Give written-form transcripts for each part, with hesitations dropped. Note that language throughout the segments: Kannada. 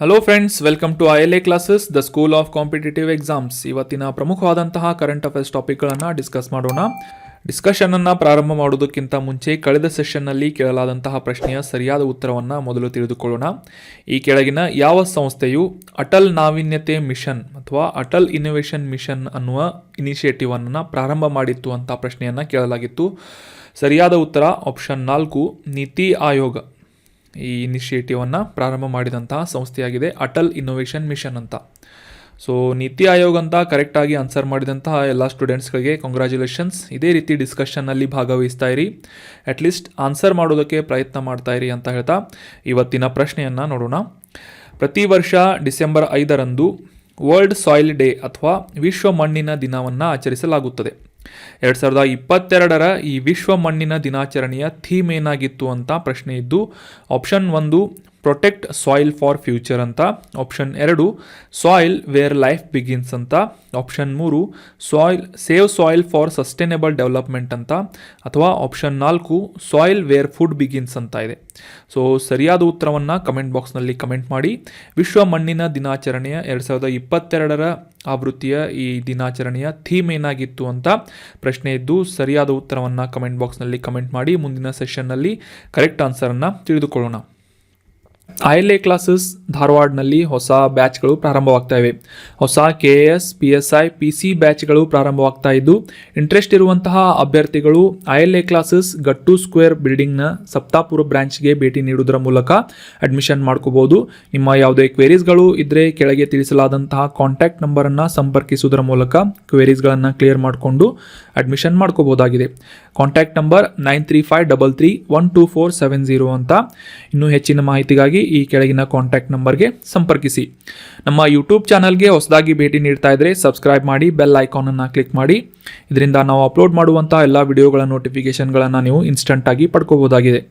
Hello friends, welcome to ILA classes, the school of competitive exams. ಇವತ್ತಿನ ಪ್ರಮುಖವಾದಂತಹ ಕರೆಂಟ್ ಅಫೇರ್ಸ್ ಟಾಪಿಕ್ಗಳನ್ನು ಡಿಸ್ಕಸ್ ಮಾಡೋಣ. ಡಿಸ್ಕಷನನ್ನು ಪ್ರಾರಂಭ ಮಾಡುವುದಕ್ಕಿಂತ ಮುಂಚೆ ಕಳೆದ ಸೆಷನ್ನಲ್ಲಿ ಕೇಳಲಾದಂತಹ ಪ್ರಶ್ನೆಯ ಸರಿಯಾದ ಉತ್ತರವನ್ನು ಮೊದಲು ತಿಳಿದುಕೊಳ್ಳೋಣ. ಈ ಕೆಳಗಿನ ಯಾವ ಸಂಸ್ಥೆಯು ಅಟಲ್ ನಾವೀನ್ಯತೆ ಮಿಷನ್ ಅಥವಾ ಅಟಲ್ ಇನ್ನೋವೇಷನ್ ಮಿಷನ್ ಅನ್ನುವ ಇನಿಷಿಯೇಟಿವನ್ನು ಪ್ರಾರಂಭ ಮಾಡಿತ್ತು ಅಂತ ಪ್ರಶ್ನೆಯನ್ನು ಕೇಳಲಾಗಿತ್ತು. ಸರಿಯಾದ ಉತ್ತರ ಆಪ್ಷನ್ 4, ನೀತಿ ಆಯೋಗ ಈ ಇನಿಷಿಯೇಟಿವನ್ನು ಪ್ರಾರಂಭ ಮಾಡಿದಂತಹ ಸಂಸ್ಥೆಯಾಗಿದೆ ಅಟಲ್ ಇನ್ನೋವೇಷನ್ ಮಿಷನ್ ಅಂತ. ಸೊ ನೀತಿ ಆಯೋಗ ಅಂತ ಕರೆಕ್ಟಾಗಿ ಆನ್ಸರ್ ಮಾಡಿದಂತಹ ಎಲ್ಲ ಸ್ಟೂಡೆಂಟ್ಸ್ಗಳಿಗೆ ಕಂಗ್ರ್ಯಾಚುಲೇಷನ್ಸ್. ಇದೇ ರೀತಿ ಡಿಸ್ಕಷನ್ನಲ್ಲಿ ಭಾಗವಹಿಸ್ತಾ ಇರಿ, ಅಟ್ಲೀಸ್ಟ್ ಆನ್ಸರ್ ಮಾಡೋದಕ್ಕೆ ಪ್ರಯತ್ನ ಮಾಡ್ತಾ ಇರಿ ಅಂತ ಹೇಳ್ತಾ ಇವತ್ತಿನ ಪ್ರಶ್ನೆಯನ್ನು ನೋಡೋಣ. ಪ್ರತಿ ವರ್ಷ ಡಿಸೆಂಬರ್ 5ರಂದು ವರ್ಲ್ಡ್ ಸಾಯಿಲ್ ಡೇ ಅಥವಾ ವಿಶ್ವ ಮಣ್ಣಿನ ದಿನವನ್ನು ಆಚರಿಸಲಾಗುತ್ತದೆ. 2022ರ ಈ ವಿಶ್ವ ಮಣ್ಣಿನ ದಿನಾಚರಣೆಯ ಥೀಮ್ ಏನಾಗಿತ್ತು ಅಂತ ಪ್ರಶ್ನೆ ಇದ್ದು, option 1 protect soil for future ಅಂತ, option 2 soil where life begins ಅಂತ, option 3 save soil for sustainable development ಅಂತ, ಅಥವಾ option 4 soil where food begins ಅಂತ ಇದೆ. ಸೊ ಸರಿಯಾದ ಉತ್ತರವನ್ನು ಕಮೆಂಟ್ ಬಾಕ್ಸ್ನಲ್ಲಿ ಕಮೆಂಟ್ ಮಾಡಿ. ವಿಶ್ವ ಮಣ್ಣಿನ ದಿನಾಚರಣೆಯ 2022ರ ಆವೃತ್ತಿಯ ಈ ದಿನಾಚರಣೆಯ ಥೀಮ್ ಏನಾಗಿತ್ತು ಅಂತ ಪ್ರಶ್ನೆ ಇದ್ದು, ಸರಿಯಾದ ಉತ್ತರವನ್ನು ಕಮೆಂಟ್ ಬಾಕ್ಸ್ನಲ್ಲಿ ಕಮೆಂಟ್ ಮಾಡಿ. ಮುಂದಿನ ಸೆಷನ್ನಲ್ಲಿ ಕರೆಕ್ಟ್ ಆನ್ಸರನ್ನು ತಿಳಿದುಕೊಳ್ಳೋಣ. ILA ಕ್ಲಾಸಸ್ ಧಾರವಾಡನಲ್ಲಿ ಹೊಸ ಬ್ಯಾಚ್ಗಳು ಪ್ರಾರಂಭವಾಗ್ತಾ ಇವೆ. ಹೊಸ KAS, PSI, PC ಬ್ಯಾಚ್ಗಳು ಪ್ರಾರಂಭವಾಗ್ತಾ ಇದ್ದು, ಇಂಟ್ರೆಸ್ಟ್ ಇರುವಂತಹ ಅಭ್ಯರ್ಥಿಗಳು ILA ಕ್ಲಾಸಸ್ ಗಟ್ಟು ಸ್ಕ್ವೇರ್ ಬಿಲ್ಡಿಂಗ್ನ ಸಪ್ತಾಪುರ ಬ್ರಾಂಚ್ಗೆ ಭೇಟಿ ನೀಡುವುದರ ಮೂಲಕ ಅಡ್ಮಿಷನ್ ಮಾಡ್ಕೋಬಹುದು. ನಿಮ್ಮ ಯಾವುದೇ ಕ್ವೇರೀಸ್ಗಳು ಇದ್ದರೆ ಕೆಳಗೆ ತಿಳಿಸಲಾದಂತಹ ಕಾಂಟ್ಯಾಕ್ಟ್ ನಂಬರನ್ನು ಸಂಪರ್ಕಿಸುವುದರ ಮೂಲಕ ಕ್ವೇರೀಸ್ಗಳನ್ನು ಕ್ಲಿಯರ್ ಮಾಡಿಕೊಂಡು ಅಡ್ಮಿಷನ್ ಮಾಡ್ಕೋಬಹುದಾಗಿದೆ. ಕಾಂಟ್ಯಾಕ್ಟ್ ನಂಬರ್ 9353312470 ಅಂತ. ಇನ್ನೂ ಹೆಚ್ಚಿನ ಮಾಹಿತಿಗಾಗಿ ಈ ಕೆಳಗಿನ ಕಾಂಟ್ಯಾಕ್ಟ್ ನಂಬರ್ಗೆ ಸಂಪರ್ಕಿಸಿ. ನಮ್ಮ ಯೂಟ್ಯೂಬ್ ಚಾನಲ್ಗೆ ಹೊಸದಾಗಿ ಭೇಟಿ ನೀಡ್ತಾ ಇದ್ದರೆ ಸಬ್ಸ್ಕ್ರೈಬ್ ಮಾಡಿ, ಬೆಲ್ ಐಕಾನನ್ನು ಕ್ಲಿಕ್ ಮಾಡಿ. ಇದರಿಂದ ನಾವು ಅಪ್ಲೋಡ್ ಮಾಡುವಂಥ ಎಲ್ಲ ವಿಡಿಯೋಗಳ ನೋಟಿಫಿಕೇಷನ್ಗಳನ್ನು ನೀವು ಇನ್ಸ್ಟಂಟಾಗಿ ಪಡ್ಕೋಬಹುದಾಗಿದೆ.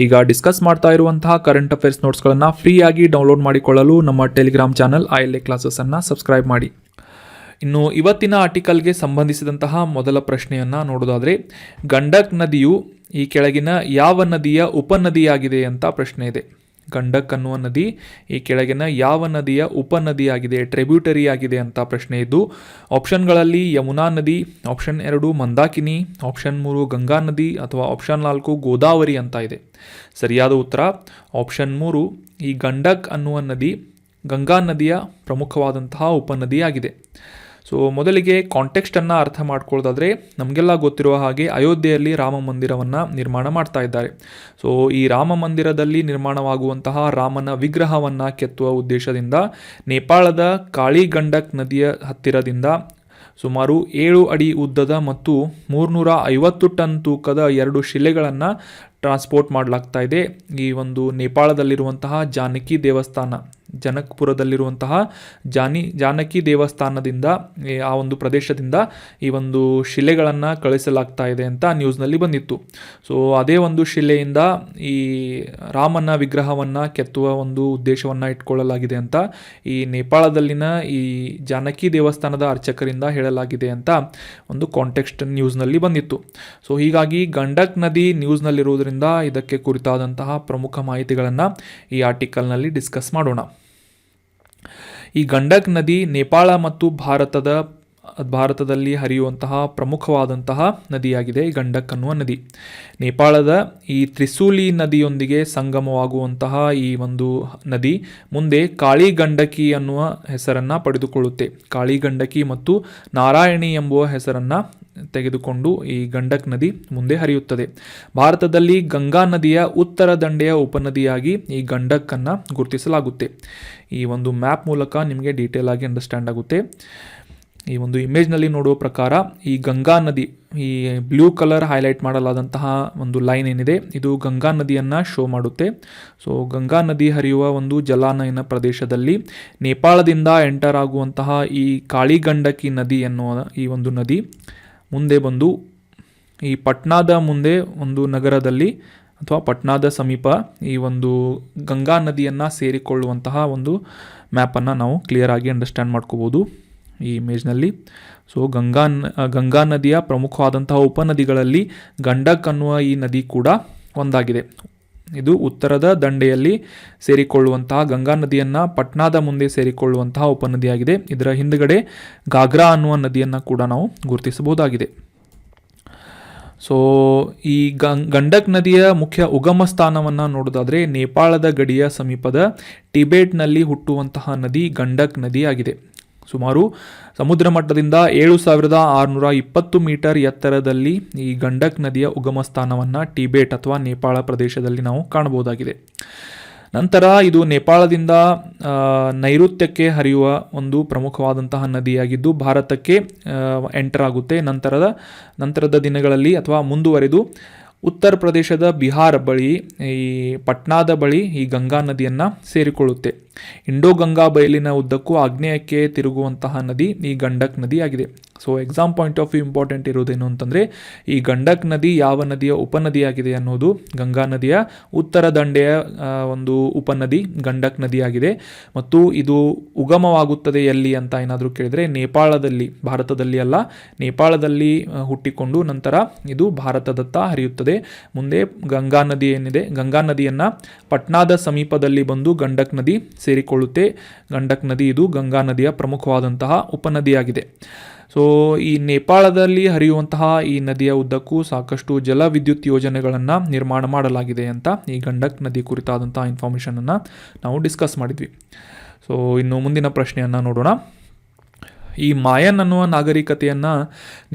ಈಗ ಡಿಸ್ಕಸ್ ಮಾಡ್ತಾ ಇರುವಂತಹ ಕರೆಂಟ್ ಅಫೇರ್ಸ್ ನೋಟ್ಸ್ಗಳನ್ನು ಫ್ರೀಯಾಗಿ ಡೌನ್ಲೋಡ್ ಮಾಡಿಕೊಳ್ಳಲು ನಮ್ಮ ಟೆಲಿಗ್ರಾಮ್ ಚಾನಲ್ ILA ಕ್ಲಾಸಸ್ಸನ್ನು ಸಬ್ಸ್ಕ್ರೈಬ್ ಮಾಡಿ. ಇನ್ನು ಇವತ್ತಿನ ಆರ್ಟಿಕಲ್ಗೆ ಸಂಬಂಧಿಸಿದಂತಹ ಮೊದಲ ಪ್ರಶ್ನೆಯನ್ನು ನೋಡೋದಾದರೆ, ಗಂಡಕ್ ನದಿಯು ಈ ಕೆಳಗಿನ ಯಾವ ನದಿಯ ಉಪನದಿಯಾಗಿದೆ ಅಂತ ಪ್ರಶ್ನೆ ಇದೆ. ಗಂಡಕ್ ಅನ್ನುವ ನದಿ ಈ ಕೆಳಗಿನ ಯಾವ ನದಿಯ ಉಪನದಿಯಾಗಿದೆ, ಟ್ರಿಬ್ಯೂಟರಿ ಆಗಿದೆ ಅಂತ ಪ್ರಶ್ನೆ ಇದ್ದು, ಆಪ್ಷನ್ಗಳಲ್ಲಿ ಯಮುನಾ ನದಿ, ಆಪ್ಷನ್ 2 ಮಂದಾಕಿನಿ, ಆಪ್ಷನ್ 3 ಗಂಗಾ ನದಿ, ಅಥವಾ ಆಪ್ಷನ್ 4 ಗೋದಾವರಿ ಅಂತ ಇದೆ. ಸರಿಯಾದ ಉತ್ತರ ಆಪ್ಷನ್ 3, ಈ ಗಂಡಕ್ ಅನ್ನುವ ನದಿ ಗಂಗಾ ನದಿಯ ಪ್ರಮುಖವಾದಂತಹ ಉಪನದಿಯಾಗಿದೆ. ಸೊ ಮೊದಲಿಗೆ ಕಾಂಟೆಕ್ಸ್ಟನ್ನು ಅರ್ಥ ಮಾಡ್ಕೊಳ್ಳೋದಾದರೆ, ನಮಗೆಲ್ಲ ಗೊತ್ತಿರುವ ಹಾಗೆ ಅಯೋಧ್ಯೆಯಲ್ಲಿ ರಾಮ ಮಂದಿರವನ್ನು ನಿರ್ಮಾಣ ಮಾಡ್ತಾ ಇದ್ದಾರೆ. ಸೊ ಈ ರಾಮ ಮಂದಿರದಲ್ಲಿ ನಿರ್ಮಾಣವಾಗುವಂತಹ ರಾಮನ ವಿಗ್ರಹವನ್ನು ಕೆತ್ತುವ ಉದ್ದೇಶದಿಂದ ನೇಪಾಳದ ಕಾಳಿಗಂಡಕ್ ನದಿಯ ಹತ್ತಿರದಿಂದ ಸುಮಾರು 7 ಅಡಿ ಉದ್ದದ ಮತ್ತು 350 ಟನ್ ತೂಕದ 2 ಶಿಲೆಗಳನ್ನು ಟ್ರಾನ್ಸ್ಪೋರ್ಟ್ ಮಾಡಲಾಗ್ತಾ ಇದೆ. ಈ ಒಂದು ನೇಪಾಳದಲ್ಲಿರುವಂತಹ ಜಾನಕಿ ದೇವಸ್ಥಾನ, ಜನಕ್ಪುರದಲ್ಲಿರುವಂತಹ ಜಾನಕಿ ದೇವಸ್ಥಾನದಿಂದ ಆ ಒಂದು ಪ್ರದೇಶದಿಂದ ಈ ಒಂದು ಶಿಲೆಗಳನ್ನು ಕಳಿಸಲಾಗ್ತಾ ಇದೆ ಅಂತ ನ್ಯೂಸ್ನಲ್ಲಿ ಬಂದಿತ್ತು. ಸೊ ಅದೇ ಒಂದು ಶಿಲೆಯಿಂದ ಈ ರಾಮನ ವಿಗ್ರಹವನ್ನು ಕೆತ್ತುವ ಒಂದು ಉದ್ದೇಶವನ್ನು ಇಟ್ಕೊಳ್ಳಲಾಗಿದೆ ಅಂತ ಈ ನೇಪಾಳದಲ್ಲಿನ ಈ ಜಾನಕಿ ದೇವಸ್ಥಾನದ ಅರ್ಚಕರಿಂದ ಹೇಳಲಾಗಿದೆ ಅಂತ ಒಂದು ಕಾಂಟೆಕ್ಸ್ಟ್ ನ್ಯೂಸ್ನಲ್ಲಿ ಬಂದಿತ್ತು. ಸೊ ಹೀಗಾಗಿ ಗಂಡಕ್ ನದಿ ನ್ಯೂಸ್ನಲ್ಲಿರುವುದರಿಂದ ಇದಕ್ಕೆ ಕುರಿತಾದಂತಹ ಪ್ರಮುಖ ಮಾಹಿತಿಗಳನ್ನು ಈ ಆರ್ಟಿಕಲ್ನಲ್ಲಿ ಡಿಸ್ಕಸ್ ಮಾಡೋಣ. ಈ ಗಂಡಕ್ ನದಿ ನೇಪಾಳ ಮತ್ತು ಭಾರತದಲ್ಲಿ ಹರಿಯುವಂತಹ ಪ್ರಮುಖವಾದಂತಹ ನದಿಯಾಗಿದೆ. ಈ ಗಂಡಕ್ ಅನ್ನುವ ನದಿ ನೇಪಾಳದ ಈ ತ್ರಿಸೂಲಿ ನದಿಯೊಂದಿಗೆ ಸಂಗಮವಾಗುವಂತಹ ಈ ಒಂದು ನದಿ ಮುಂದೆ ಕಾಳಿಗಂಡಕಿ ಅನ್ನುವ ಹೆಸರನ್ನು ಪಡೆದುಕೊಳ್ಳುತ್ತೆ. ಕಾಳಿಗಂಡಕಿ ಮತ್ತು ನಾರಾಯಣಿ ಎಂಬುವ ಹೆಸರನ್ನು ತೆಗೆದುಕೊಂಡು ಈ ಗಂಡಕ್ ನದಿ ಮುಂದೆ ಹರಿಯುತ್ತದೆ. ಭಾರತದಲ್ಲಿ ಗಂಗಾ ನದಿಯ ಉತ್ತರ ದಂಡೆಯ ಉಪನದಿಯಾಗಿ ಈ ಗಂಡಕ್ಕನ್ನು ಗುರುತಿಸಲಾಗುತ್ತೆ. ಈ ಒಂದು ಮ್ಯಾಪ್ ಮೂಲಕ ನಿಮಗೆ ಡೀಟೇಲ್ ಆಗಿ ಅಂಡರ್ಸ್ಟ್ಯಾಂಡ್ ಆಗುತ್ತೆ. ಈ ಒಂದು ಇಮೇಜ್ನಲ್ಲಿ ನೋಡುವ ಪ್ರಕಾರ ಈ ಗಂಗಾ ನದಿ, ಈ ಬ್ಲೂ ಕಲರ್ ಹೈಲೈಟ್ ಮಾಡಲಾದಂತಹ ಒಂದು ಲೈನ್ ಏನಿದೆ, ಇದು ಗಂಗಾ ನದಿಯನ್ನು ಶೋ ಮಾಡುತ್ತೆ. ಸೊ ಗಂಗಾ ನದಿ ಹರಿಯುವ ಒಂದು ಜಲಾನಯನ ಪ್ರದೇಶದಲ್ಲಿ ನೇಪಾಳದಿಂದ ಎಂಟರ್ ಆಗುವಂತಹ ಈ ಕಾಳಿಗಂಡಕಿ ನದಿ ಎನ್ನುವ ಈ ಒಂದು ನದಿ ಮುಂದೆ ಬಂದು ಈ ಪಟ್ನಾದ ಮುಂದೆ ಒಂದು ನಗರದಲ್ಲಿ ಅಥವಾ ಪಟ್ನಾದ ಸಮೀಪ ಈ ಒಂದು ಗಂಗಾ ನದಿಯನ್ನು ಸೇರಿಕೊಳ್ಳುವಂತಹ ಒಂದು ಮ್ಯಾಪನ್ನು ನಾವು ಕ್ಲಿಯರ್ ಆಗಿ ಅಂಡರ್ಸ್ಟ್ಯಾಂಡ್ ಮಾಡ್ಕೋಬೋದು ಈ ಇಮೇಜ್ನಲ್ಲಿ. ಸೊ ಗಂಗಾ ನದಿಯ ಪ್ರಮುಖವಾದಂತಹ ಉಪನದಿಗಳಲ್ಲಿ ಗಂಡಕ್ ಅನ್ನುವ ಈ ನದಿ ಕೂಡ ಒಂದಾಗಿದೆ. ಇದು ಉತ್ತರದ ದಂಡೆಯಲ್ಲಿ ಸೇರಿಕೊಳ್ಳುವಂತಹ ಗಂಗಾ ನದಿಯನ್ನು ಪಟ್ನಾದ ಮುಂದೆ ಸೇರಿಕೊಳ್ಳುವಂತಹ ಉಪನದಿಯಾಗಿದೆ. ಇದರ ಹಿಂದುಗಡೆ ಘಾಗ್ರಾ ಅನ್ನುವ ನದಿಯನ್ನು ಕೂಡ ನಾವು ಗುರುತಿಸಬಹುದಾಗಿದೆ. ಸೊ ಈ ಗಂಡಕ್ ನದಿಯ ಮುಖ್ಯ ಉಗಮ ಸ್ಥಾನವನ್ನು ನೋಡೋದಾದರೆ ನೇಪಾಳದ ಗಡಿಯ ಸಮೀಪದ ಟಿಬೇಟ್ನಲ್ಲಿ ಹುಟ್ಟುವಂತಹ ನದಿ ಗಂಡಕ್ ನದಿಯಾಗಿದೆ. ಸುಮಾರು ಸಮುದ್ರ ಮಟ್ಟದಿಂದ 7620 ಮೀಟರ್ ಎತ್ತರದಲ್ಲಿ ಈ ಗಂಡಕ್ ನದಿಯ ಉಗಮ ಸ್ಥಾನವನ್ನು ಟಿಬೇಟ್ ಅಥವಾ ನೇಪಾಳ ಪ್ರದೇಶದಲ್ಲಿ ನಾವು ಕಾಣಬಹುದಾಗಿದೆ. ನಂತರ ಇದು ನೇಪಾಳದಿಂದ ನೈಋತ್ಯಕ್ಕೆ ಹರಿಯುವ ಒಂದು ಪ್ರಮುಖವಾದಂತಹ ನದಿಯಾಗಿದ್ದು ಭಾರತಕ್ಕೆ ಎಂಟರ್ ಆಗುತ್ತೆ. ನಂತರದ ದಿನಗಳಲ್ಲಿ ಅಥವಾ ಮುಂದುವರೆದು ಉತ್ತರ ಪ್ರದೇಶದ ಬಿಹಾರ ಬಳಿ ಈ ಪಟ್ನಾದ ಬಳಿ ಈ ಗಂಗಾ ನದಿಯನ್ನು ಸೇರಿಕೊಳ್ಳುತ್ತೆ. ಇಂಡೋ ಗಂಗಾ ಬಯಲಿನ ಉದ್ದಕ್ಕೂ ಆಗ್ನೇಯಕ್ಕೆ ತಿರುಗುವಂತಹ ನದಿ ಈ ಗಂಡಕ್ ನದಿಯಾಗಿದೆ. So exam point of view important ಇರೋದೇನು ಅಂತಂದರೆ ಈ ಗಂಡಕ್ ನದಿ ಯಾವ ನದಿಯ ಉಪನದಿಯಾಗಿದೆ ಅನ್ನೋದು ಗಂಗಾ ನದಿಯ ಉತ್ತರ ದಂಡೆಯ ಒಂದು ಉಪನದಿ ಗಂಡಕ್ ನದಿಯಾಗಿದೆ. ಮತ್ತು ಇದು ಉಗಮವಾಗುತ್ತದೆ ಎಲ್ಲಿ ಅಂತ ಏನಾದರೂ ಕೇಳಿದರೆ ನೇಪಾಳದಲ್ಲಿ, ಭಾರತದಲ್ಲಿ ಅಲ್ಲ, ನೇಪಾಳದಲ್ಲಿ ಹುಟ್ಟಿಕೊಂಡು ನಂತರ ಇದು ಭಾರತದತ್ತ ಹರಿಯುತ್ತದೆ. ಮುಂದೆ ಗಂಗಾ ನದಿ ಏನಿದೆ, ಗಂಗಾ ನದಿಯನ್ನು ಪಟ್ನಾದ ಸಮೀಪದಲ್ಲಿ ಬಂದು ಗಂಡಕ್ ನದಿ ಸೇರಿಕೊಳ್ಳುತ್ತೆ. ಗಂಡಕ್ ನದಿ ಇದು ಗಂಗಾ ನದಿಯ ಪ್ರಮುಖವಾದಂತಹ ಉಪನದಿಯಾಗಿದೆ. ಸೊ ಈ ನೇಪಾಳದಲ್ಲಿ ಹರಿಯುವಂತಹ ಈ ನದಿಯ ಉದ್ದಕ್ಕೂ ಸಾಕಷ್ಟು ಜಲವಿದ್ಯುತ್ ಯೋಜನೆಗಳನ್ನು ನಿರ್ಮಾಣ ಮಾಡಲಾಗಿದೆ ಅಂತ ಈ ಗಂಡಕ್ ನದಿ ಕುರಿತಾದಂತಹ ಇನ್ಫಾರ್ಮೇಷನನ್ನು ನಾವು ಡಿಸ್ಕಸ್ ಮಾಡಿದ್ವಿ. ಸೊ ಇನ್ನು ಮುಂದಿನ ಪ್ರಶ್ನೆಯನ್ನು ನೋಡೋಣ. ಈ ಮಾಯನ್ ಅನ್ನುವ ನಾಗರಿಕತೆಯನ್ನು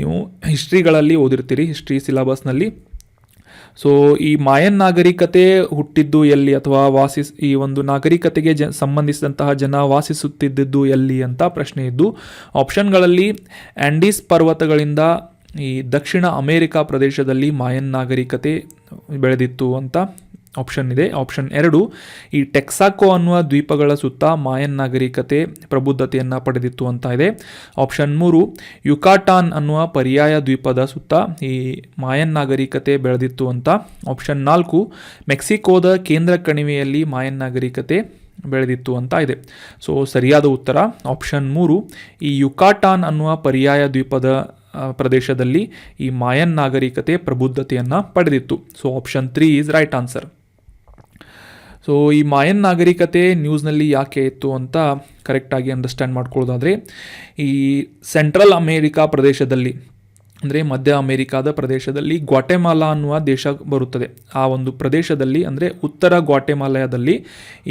ನೀವು ಹಿಸ್ಟ್ರಿಗಳಲ್ಲಿ ಓದಿರ್ತೀರಿ, ಹಿಸ್ಟ್ರಿ ಸಿಲೆಬಸ್ನಲ್ಲಿ. ಸೊ ಈ ಮಾಯನ್ ನಾಗರಿಕತೆ ಹುಟ್ಟಿದ್ದು ಎಲ್ಲಿ ಅಥವಾ ಈ ಒಂದು ನಾಗರಿಕತೆಗೆ ಸಂಬಂಧಿಸಿದಂತಹ ಜನ ವಾಸಿಸುತ್ತಿದ್ದು ಎಲ್ಲಿ ಅಂತ ಪ್ರಶ್ನೆ ಇದ್ದು, ಆಪ್ಷನ್ಗಳಲ್ಲಿ ಆ್ಯಂಡೀಸ್ ಪರ್ವತಗಳಿಂದ ಈ ದಕ್ಷಿಣ ಅಮೇರಿಕಾ ಪ್ರದೇಶದಲ್ಲಿ ಮಾಯನ್ ನಾಗರಿಕತೆ ಬೆಳೆದಿತ್ತು ಅಂತ ಆಪ್ಷನ್ ಇದೆ. ಆಪ್ಷನ್ 2 ಈ ಟೆಕ್ಸಾಕೋ ಅನ್ನುವ ದ್ವೀಪಗಳ ಸುತ್ತ ಮಾಯನ್ ನಾಗರಿಕತೆ ಪ್ರಬುದ್ಧತೆಯನ್ನು ಪಡೆದಿತ್ತು ಅಂತ ಇದೆ. ಆಪ್ಷನ್ 3 ಯುಕಾಟಾನ್ ಅನ್ನುವ ಪರ್ಯಾಯ ದ್ವೀಪದ ಸುತ್ತ ಈ ಮಾಯನ್ ನಾಗರಿಕತೆ ಬೆಳೆದಿತ್ತು ಅಂತ. ಆಪ್ಷನ್ 4 ಮೆಕ್ಸಿಕೋದ ಕೇಂದ್ರ ಕಣಿವೆಯಲ್ಲಿ ಮಾಯನ್ ನಾಗರಿಕತೆ ಬೆಳೆದಿತ್ತು ಅಂತ ಇದೆ. ಸೊ ಸರಿಯಾದ ಉತ್ತರ ಆಪ್ಷನ್ 3 ಈ ಯುಕಾಟಾನ್ ಅನ್ನುವ ಪರ್ಯಾಯ ದ್ವೀಪದ ಪ್ರದೇಶದಲ್ಲಿ ಈ ಮಾಯನ್ ನಾಗರಿಕತೆ ಪ್ರಬುದ್ಧತೆಯನ್ನು ಪಡೆದಿತ್ತು. So option 3 is right answer. So ಈ ಮಾಯನ್ ನಾಗರಿಕತೆ ನ್ಯೂಸ್ನಲ್ಲಿ ಯಾಕೆ ಇತ್ತು ಅಂತ ಕರೆಕ್ಟಾಗಿ ಅಂಡರ್ಸ್ಟ್ಯಾಂಡ್ ಮಾಡ್ಕೊಳ್ಳೋದಾದರೆ, ಈ ಸೆಂಟ್ರಲ್ ಅಮೇರಿಕಾ ಪ್ರದೇಶದಲ್ಲಿ ಅಂದರೆ ಮಧ್ಯ ಅಮೇರಿಕಾದ ಪ್ರದೇಶದಲ್ಲಿ ಗ್ವಾಟೆಮಾಲಾ ಅನ್ನುವ ದೇಶ ಬರುತ್ತದೆ. ಆ ಒಂದು ಪ್ರದೇಶದಲ್ಲಿ ಅಂದರೆ ಉತ್ತರ ಗ್ವಾಟೆಮಾಲಯದಲ್ಲಿ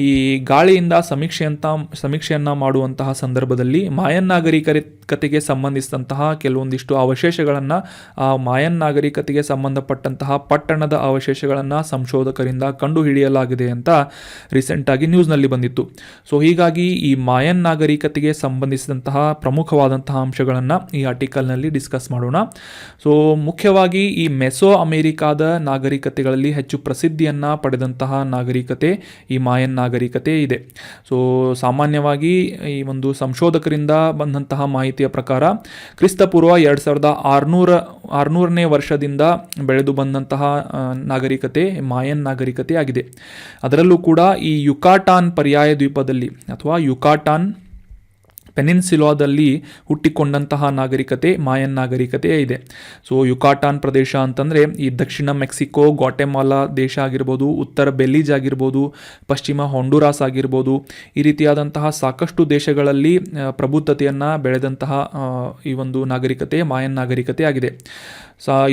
ಈ ಗಾಳಿಯಿಂದ ಸಮೀಕ್ಷೆಯನ್ನು ಮಾಡುವಂತಹ ಸಂದರ್ಭದಲ್ಲಿ ಮಾಯನ್ ನಾಗರಿಕತೆಗೆ ಸಂಬಂಧಿಸಿದಂತಹ ಕೆಲವೊಂದಿಷ್ಟು ಅವಶೇಷಗಳನ್ನು, ಆ ಮಾಯನ್ ನಾಗರಿಕತೆಗೆ ಸಂಬಂಧಪಟ್ಟಂತಹ ಪಟ್ಟಣದ ಅವಶೇಷಗಳನ್ನು ಸಂಶೋಧಕರಿಂದ ಕಂಡುಹಿಡಿಯಲಾಗಿದೆ ಅಂತ ರೀಸೆಂಟಾಗಿ ನ್ಯೂಸ್ನಲ್ಲಿ ಬಂದಿತ್ತು. ಸೊ ಹೀಗಾಗಿ ಈ ಮಾಯನ್ ನಾಗರಿಕತೆಗೆ ಸಂಬಂಧಿಸಿದಂತಹ ಪ್ರಮುಖವಾದಂತಹ ಅಂಶಗಳನ್ನು ಈ ಆರ್ಟಿಕಲ್ನಲ್ಲಿ ಡಿಸ್ಕಸ್ ಮಾಡೋಣ. ಸೊ ಮುಖ್ಯವಾಗಿ ಈ ಮೆಸೋ ಅಮೇರಿಕಾದ ನಾಗರಿಕತೆಗಳಲ್ಲಿ ಹೆಚ್ಚು ಪ್ರಸಿದ್ಧಿಯನ್ನು ಪಡೆದಂತಹ ನಾಗರಿಕತೆ ಈ ಮಾಯನ್ ನಾಗರಿಕತೆ ಇದೆ. ಸೊ ಸಾಮಾನ್ಯವಾಗಿ ಈ ಒಂದು ಸಂಶೋಧಕರಿಂದ ಬಂದಂತಹ ಮಾಹಿತಿಯ ಪ್ರಕಾರ ಕ್ರಿಸ್ತಪೂರ್ವ 2600ನೇ ವರ್ಷದಿಂದ ಬೆಳೆದು ಬಂದಂತಹ ನಾಗರಿಕತೆ ಮಾಯನ್ ನಾಗರಿಕತೆ ಆಗಿದೆ. ಅದರಲ್ಲೂ ಕೂಡ ಈ ಯುಕಾಟಾನ್ ಪರ್ಯಾಯ ದ್ವೀಪದಲ್ಲಿ ಅಥವಾ ಯುಕಾಟಾನ್ ಪೆನಿನ್ಸುಲಾದಲ್ಲಿ ಹುಟ್ಟಿಕೊಂಡಂತಹ ನಾಗರಿಕತೆ ಮಾಯನ್ ನಾಗರಿಕತೆ ಇದೆ. ಸೊ ಯುಕಾಟಾನ್ ಪ್ರದೇಶ ಅಂತಂದರೆ ಈ ದಕ್ಷಿಣ ಮೆಕ್ಸಿಕೋ, ಗ್ವಾಟೆಮಾಲಾ ದೇಶ ಆಗಿರ್ಬೋದು, ಉತ್ತರ ಬೆಲೀಜ್ ಆಗಿರ್ಬೋದು, ಪಶ್ಚಿಮ ಹೊಂಡುರಾಸ್ ಆಗಿರ್ಬೋದು, ಈ ರೀತಿಯಾದಂತಹ ಸಾಕಷ್ಟು ದೇಶಗಳಲ್ಲಿ ಪ್ರಬುದ್ಧತೆಯನ್ನು ಬೆಳೆದಂತಹ ಈ ಒಂದು ನಾಗರಿಕತೆ ಮಾಯನ್ ನಾಗರಿಕತೆ ಆಗಿದೆ.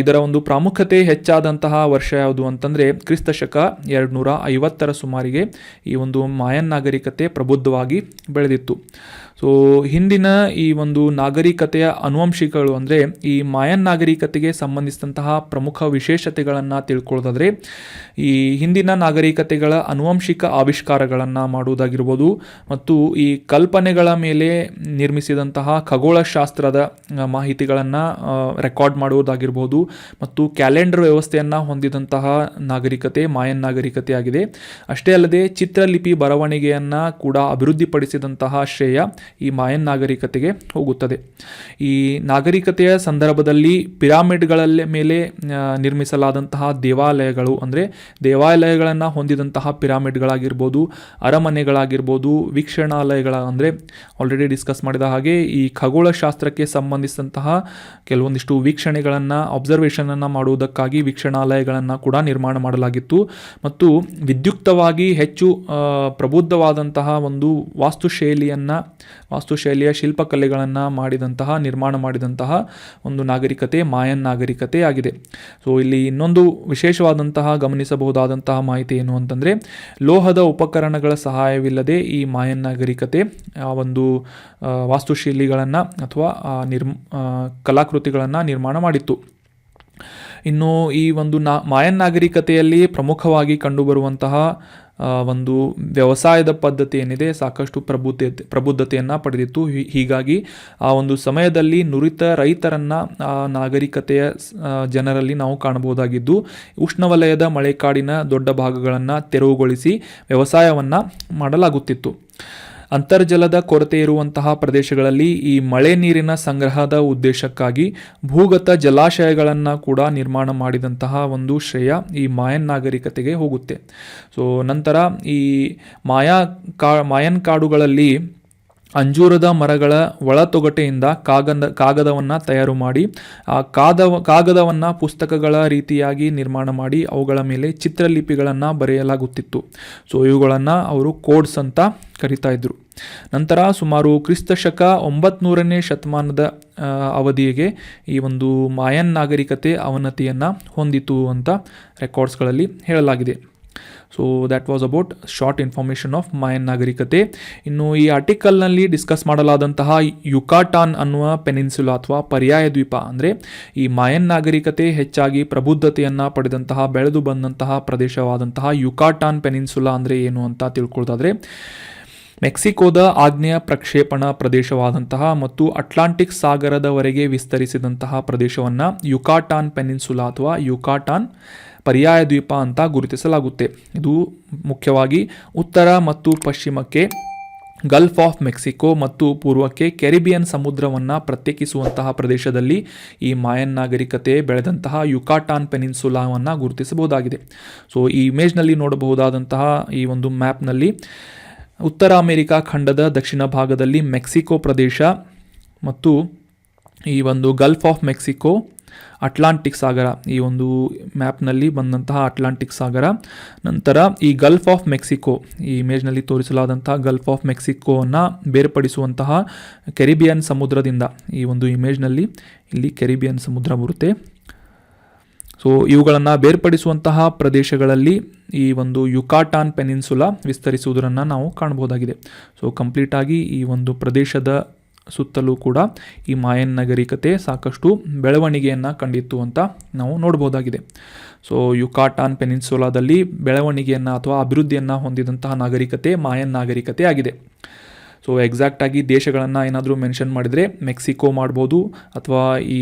ಇದರ ಒಂದು ಪ್ರಾಮುಖ್ಯತೆ ಹೆಚ್ಚಾದಂತಹ ವರ್ಷ ಯಾವುದು ಅಂತಂದರೆ ಕ್ರಿಸ್ತಶಕ 250ರ ಸುಮಾರಿಗೆ ಈ ಒಂದು ಮಾಯನ್ ನಾಗರಿಕತೆ ಪ್ರಬುದ್ಧವಾಗಿ ಬೆಳೆದಿತ್ತು. ಸೊ ಹಿಂದಿನ ಈ ಒಂದು ನಾಗರಿಕತೆಯ ಅನುವಂಶಿಕಗಳು ಅಂದರೆ ಈ ಮಾಯನ್ ನಾಗರಿಕತೆಗೆ ಸಂಬಂಧಿಸಿದಂತಹ ಪ್ರಮುಖ ವಿಶೇಷತೆಗಳನ್ನು ತಿಳ್ಕೊಳ್ಳೋದಾದರೆ, ಈ ಹಿಂದಿನ ನಾಗರಿಕತೆಗಳ ಅನುವಂಶಿಕ ಆವಿಷ್ಕಾರಗಳನ್ನು ಮಾಡುವುದಾಗಿರ್ಬೋದು ಮತ್ತು ಈ ಕಲ್ಪನೆಗಳ ಮೇಲೆ ನಿರ್ಮಿಸಿದಂತಹ ಖಗೋಳಶಾಸ್ತ್ರದ ಮಾಹಿತಿಗಳನ್ನು ರೆಕಾರ್ಡ್ ಮಾಡುವುದಾಗಿರ್ಬೋದು ಮತ್ತು ಕ್ಯಾಲೆಂಡರ್ ವ್ಯವಸ್ಥೆಯನ್ನು ಹೊಂದಿದಂತಹ ನಾಗರಿಕತೆ ಮಾಯನ್ ನಾಗರಿಕತೆ ಆಗಿದೆ. ಅಷ್ಟೇ ಅಲ್ಲದೆ ಚಿತ್ರಲಿಪಿ ಬರವಣಿಗೆಯನ್ನು ಕೂಡ ಅಭಿವೃದ್ಧಿಪಡಿಸಿದಂತಹ ಶ್ರೇಯ ಈ ಮಾಯನ್ ನಾಗರಿಕತೆಗೆ ಹೋಗುತ್ತದೆ. ಈ ನಾಗರಿಕತೆಯ ಸಂದರ್ಭದಲ್ಲಿ ಪಿರಾಮಿಡ್ಗಳ ಮೇಲೆ ನಿರ್ಮಿಸಲಾದಂತಹ ದೇವಾಲಯಗಳು, ಅಂದರೆ ದೇವಾಲಯಗಳನ್ನು ಹೊಂದಿದಂತಹ ಪಿರಾಮಿಡ್ಗಳಾಗಿರ್ಬೋದು, ಅರಮನೆಗಳಾಗಿರ್ಬೋದು, ವೀಕ್ಷಣಾಲಯಗಳ, ಅಂದರೆ ಆಲ್ರೆಡಿ ಡಿಸ್ಕಸ್ ಮಾಡಿದ ಹಾಗೆ ಈ ಖಗೋಳಶಾಸ್ತ್ರಕ್ಕೆ ಸಂಬಂಧಿಸಿದಂತಹ ಕೆಲವೊಂದಿಷ್ಟು ವೀಕ್ಷಣೆಗಳನ್ನು, ಅಬ್ಸರ್ವೇಷನನ್ನು ಮಾಡುವುದಕ್ಕಾಗಿ ವೀಕ್ಷಣಾಲಯಗಳನ್ನು ಕೂಡ ನಿರ್ಮಾಣ ಮಾಡಲಾಗಿತ್ತು. ಮತ್ತು ವಿದ್ಯುಕ್ತವಾಗಿ ಹೆಚ್ಚು ಪ್ರಬುದ್ಧವಾದಂತಹ ಒಂದು ವಾಸ್ತುಶೈಲಿಯ ಶಿಲ್ಪಕಲೆಗಳನ್ನು ನಿರ್ಮಾಣ ಮಾಡಿದಂತಹ ಒಂದು ನಾಗರಿಕತೆ ಮಾಯನ್ ನಾಗರಿಕತೆ ಆಗಿದೆ. ಸೊ ಇಲ್ಲಿ ಇನ್ನೊಂದು ವಿಶೇಷವಾದಂತಹ ಗಮನಿಸಬಹುದಾದಂತಹ ಮಾಹಿತಿ ಏನು ಅಂತಂದರೆ, ಲೋಹದ ಉಪಕರಣಗಳ ಸಹಾಯವಿಲ್ಲದೆ ಈ ಮಾಯನ್ ನಾಗರಿಕತೆ ಒಂದು ವಾಸ್ತುಶೈಲಿಗಳನ್ನು ಅಥವಾ ಕಲಾಕೃತಿಗಳನ್ನು ನಿರ್ಮಾಣ ಮಾಡಿತ್ತು. ಇನ್ನು ಈ ಒಂದು ಮಾಯನ್ ನಾಗರಿಕತೆಯಲ್ಲಿ ಪ್ರಮುಖವಾಗಿ ಕಂಡುಬರುವಂತಹ ಒಂದು ವ್ಯವಸಾಯದ ಪದ್ಧತಿ ಏನಿದೆ ಸಾಕಷ್ಟು ಪ್ರಬುದ್ಧತೆಯನ್ನು ಪಡೆದಿತ್ತು. ಹೀಗಾಗಿ ಆ ಒಂದು ಸಮಯದಲ್ಲಿ ನುರಿತ ರೈತರನ್ನು ನಾಗರಿಕತೆಯ ಜನರಲ್ಲಿ ನಾವು ಕಾಣಬಹುದಾಗಿದ್ದು, ಉಷ್ಣವಲಯದ ಮಳೆಕಾಡಿನ ದೊಡ್ಡ ಭಾಗಗಳನ್ನು ತೆರವುಗೊಳಿಸಿ ವ್ಯವಸಾಯವನ್ನು ಮಾಡಲಾಗುತ್ತಿತ್ತು. ಅಂತರ್ಜಲದ ಕೊರತೆ ಇರುವಂತಹ ಪ್ರದೇಶಗಳಲ್ಲಿ ಈ ಮಳೆ ನೀರಿನ ಸಂಗ್ರಹದ ಉದ್ದೇಶಕ್ಕಾಗಿ ಭೂಗತ ಜಲಾಶಯಗಳನ್ನು ಕೂಡ ನಿರ್ಮಾಣ ಮಾಡಿದಂತಹ ಒಂದು ಶ್ರೇಯ ಈ ಮಾಯನ್ ನಾಗರಿಕತೆಗೆ ಹೋಗುತ್ತೆ. ಸೊ ನಂತರ ಈ ಮಾಯನ್ ಕಾಡುಗಳಲ್ಲಿ ಅಂಜೂರದ ಮರಗಳ ಒಳತೊಗಟೆಯಿಂದ ಕಾಗದವನ್ನು ತಯಾರು ಮಾಡಿ ಆ ಕಾಗದವನ್ನು ಪುಸ್ತಕಗಳ ರೀತಿಯಾಗಿ ನಿರ್ಮಾಣ ಮಾಡಿ ಅವುಗಳ ಮೇಲೆ ಚಿತ್ರಲಿಪಿಗಳನ್ನು ಬರೆಯಲಾಗುತ್ತಿತ್ತು. ಸೊ ಇವುಗಳನ್ನು ಅವರು ಕೋಡ್ಸ್ ಅಂತ ಕರಿತಾ ಇದ್ರು. ನಂತರ ಸುಮಾರು ಕ್ರಿಸ್ತಶಕ 900ನೇ ಶತಮಾನದ ಅವಧಿಗೆ ಈ ಒಂದು ಮಾಯನ್ ನಾಗರಿಕತೆ ಅವನತಿಯನ್ನು ಹೊಂದಿತು ಅಂತ ರೆಕಾರ್ಡ್ಸ್ಗಳಲ್ಲಿ ಹೇಳಲಾಗಿದೆ. So that was about short information of Mayan ನಾಗರಿಕತೆ. ಇನ್ನು ಈ ಆರ್ಟಿಕಲ್ನಲ್ಲಿ ಡಿಸ್ಕಸ್ ಮಾಡಲಾದಂತಹ ಯುಕಾಟಾನ್ ಅನ್ನುವ ಪೆನಿನ್ಸುಲಾ ಅಥವಾ ಪರ್ಯಾಯ ದ್ವೀಪ, ಅಂದರೆ ಈ ಮಾಯನ್ ನಾಗರಿಕತೆ ಹೆಚ್ಚಾಗಿ ಪ್ರಬುದ್ಧತೆಯನ್ನು ಪಡೆದಂತಹ ಬೆಳೆದು ಬಂದಂತಹ ಪ್ರದೇಶವಾದಂತಹ ಯುಕಾಟಾನ್ ಪೆನಿನ್ಸುಲಾ ಅಂದರೆ ಏನು ಅಂತ ತಿಳ್ಕೊಳ್ಳೋದಾದರೆ, ಮೆಕ್ಸಿಕೋದ ಆಗ್ನೇಯ ಪ್ರಕ್ಷೇಪಣಾ ಪ್ರದೇಶವಾದಂತಹ ಮತ್ತು ಅಟ್ಲಾಂಟಿಕ್ ಸಾಗರದವರೆಗೆ ವಿಸ್ತರಿಸಿದಂತಹ ಪ್ರದೇಶವನ್ನು ಯುಕಾಟಾನ್ ಪೆನಿನ್ಸುಲಾ ಅಥವಾ ಯುಕಾಟಾನ್ ಪರ್ಯಾಯ ದ್ವೀಪ ಅಂತ ಗುರುತಿಸಲಾಗುತ್ತೆ. ಇದು ಮುಖ್ಯವಾಗಿ ಉತ್ತರ ಮತ್ತು ಪಶ್ಚಿಮಕ್ಕೆ ಗಲ್ಫ್ ಆಫ್ ಮೆಕ್ಸಿಕೋ ಮತ್ತು ಪೂರ್ವಕ್ಕೆ ಕೆರಿಬಿಯನ್ ಸಮುದ್ರವನ್ನು ಪ್ರತ್ಯೇಕಿಸುವಂತಹ ಪ್ರದೇಶದಲ್ಲಿ ಈ ಮಾಯನ್ ನಾಗರಿಕತೆ ಬೆಳೆದಂತಹ ಯುಕಾಟಾನ್ ಪೆನಿನ್ಸುಲಾವನ್ನು ಗುರುತಿಸಬಹುದಾಗಿದೆ. ಸೊ ಈ ಇಮೇಜ್ನಲ್ಲಿ ನೋಡಬಹುದಾದಂತಹ ಈ ಒಂದು ಮ್ಯಾಪ್ನಲ್ಲಿ ಉತ್ತರ ಅಮೆರಿಕಾ ಖಂಡದ ದಕ್ಷಿಣ ಭಾಗದಲ್ಲಿ ಮೆಕ್ಸಿಕೋ ಪ್ರದೇಶ ಮತ್ತು ಈ ಒಂದು ಗಲ್ಫ್ ಆಫ್ ಮೆಕ್ಸಿಕೋ, ಅಟ್ಲಾಂಟಿಕ್ ಸಾಗರ, ಈ ಒಂದು ಮ್ಯಾಪ್ನಲ್ಲಿ ಬಂದಂತಹ ಅಟ್ಲಾಂಟಿಕ್ ಸಾಗರ, ನಂತರ ಈ ಗಲ್ಫ್ ಆಫ್ ಮೆಕ್ಸಿಕೋ, ಈ ಇಮೇಜ್ನಲ್ಲಿ ತೋರಿಸಲಾದಂತಹ ಗಲ್ಫ್ ಆಫ್ ಮೆಕ್ಸಿಕೋವನ್ನು ಬೇರ್ಪಡಿಸುವಂತಹ ಕೆರಿಬಿಯನ್ ಸಮುದ್ರದಿಂದ, ಈ ಒಂದು ಇಮೇಜ್ನಲ್ಲಿ ಇಲ್ಲಿ ಕೆರಿಬಿಯನ್ ಸಮುದ್ರ ಬರುತ್ತೆ. ಸೊ ಇವುಗಳನ್ನು ಬೇರ್ಪಡಿಸುವಂತಹ ಪ್ರದೇಶಗಳಲ್ಲಿ ಈ ಒಂದು ಯುಕಾಟಾನ್ ಪೆನಿನ್ಸುಲಾ ವಿಸ್ತರಿಸುವುದನ್ನು ನಾವು ಕಾಣಬಹುದಾಗಿದೆ. ಸೊ ಕಂಪ್ಲೀಟಾಗಿ ಈ ಒಂದು ಪ್ರದೇಶದ ಸುತ್ತಲೂ ಕೂಡ ಈ ಮಾಯನ್ ನಾಗರಿಕತೆ ಸಾಕಷ್ಟು ಬೆಳವಣಿಗೆಯನ್ನು ಕಂಡಿತ್ತು ಅಂತ ನಾವು ನೋಡ್ಬೋದಾಗಿದೆ. ಸೊ ಯುಕಾಟಾನ್ ಪೆನಿನ್ಸುಲಾದಲ್ಲಿ ಬೆಳವಣಿಗೆಯನ್ನು ಅಥವಾ ಅಭಿವೃದ್ಧಿಯನ್ನು ಹೊಂದಿದಂತಹ ನಾಗರಿಕತೆ ಮಾಯನ್ ನಾಗರಿಕತೆ ಆಗಿದೆ. ಸೊ ಎಕ್ಸಾಕ್ಟಾಗಿ ದೇಶಗಳನ್ನು ಏನಾದರೂ ಮೆನ್ಷನ್ ಮಾಡಿದರೆ ಮೆಕ್ಸಿಕೋ ಮಾಡ್ಬೋದು, ಅಥವಾ ಈ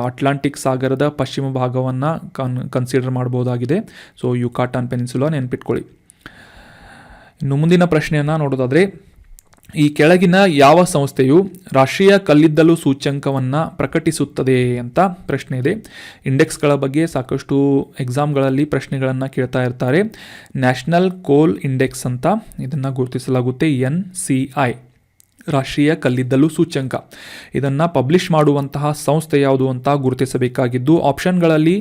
ಅಟ್ಲಾಂಟಿಕ್ ಸಾಗರದ ಪಶ್ಚಿಮ ಭಾಗವನ್ನು ಕನ್ಸಿಡರ್ ಮಾಡ್ಬೋದಾಗಿದೆ. ಸೊ ಯುಕಾಟಾನ್ ಪೆನಿನ್ಸುಲಾ ನೆನ್ಪಿಟ್ಕೊಳ್ಳಿ. ಇನ್ನು ಮುಂದಿನ ಪ್ರಶ್ನೆಯನ್ನು ನೋಡೋದಾದರೆ, ಈ ಕೆಳಗಿನ ಯಾವ ಸಂಸ್ಥೆಯು ರಾಷ್ಟ್ರೀಯ ಕಲ್ಲಿದ್ದಲು ಸೂಚ್ಯಂಕವನ್ನು ಪ್ರಕಟಿಸುತ್ತದೆ ಅಂತ ಪ್ರಶ್ನೆ ಇದೆ. ಇಂಡೆಕ್ಸ್ಗಳ ಬಗ್ಗೆ ಸಾಕಷ್ಟು ಎಕ್ಸಾಮ್ಗಳಲ್ಲಿ ಪ್ರಶ್ನೆಗಳನ್ನು ಕೇಳ್ತಾ ಇರ್ತಾರೆ. ನ್ಯಾಷನಲ್ ಕೋಲ್ ಇಂಡೆಕ್ಸ್ ಅಂತ ಇದನ್ನು ಗುರುತಿಸಲಾಗುತ್ತೆ, NCI, ರಾಷ್ಟ್ರೀಯ ಕಲ್ಲಿದ್ದಲು ಸೂಚ್ಯಂಕ. ಇದನ್ನು ಪಬ್ಲಿಷ್ ಮಾಡುವಂತಹ ಸಂಸ್ಥೆ ಯಾವುದು ಅಂತ ಗುರುತಿಸಬೇಕಾಗಿದ್ದು, ಆಪ್ಷನ್ಗಳಲ್ಲಿ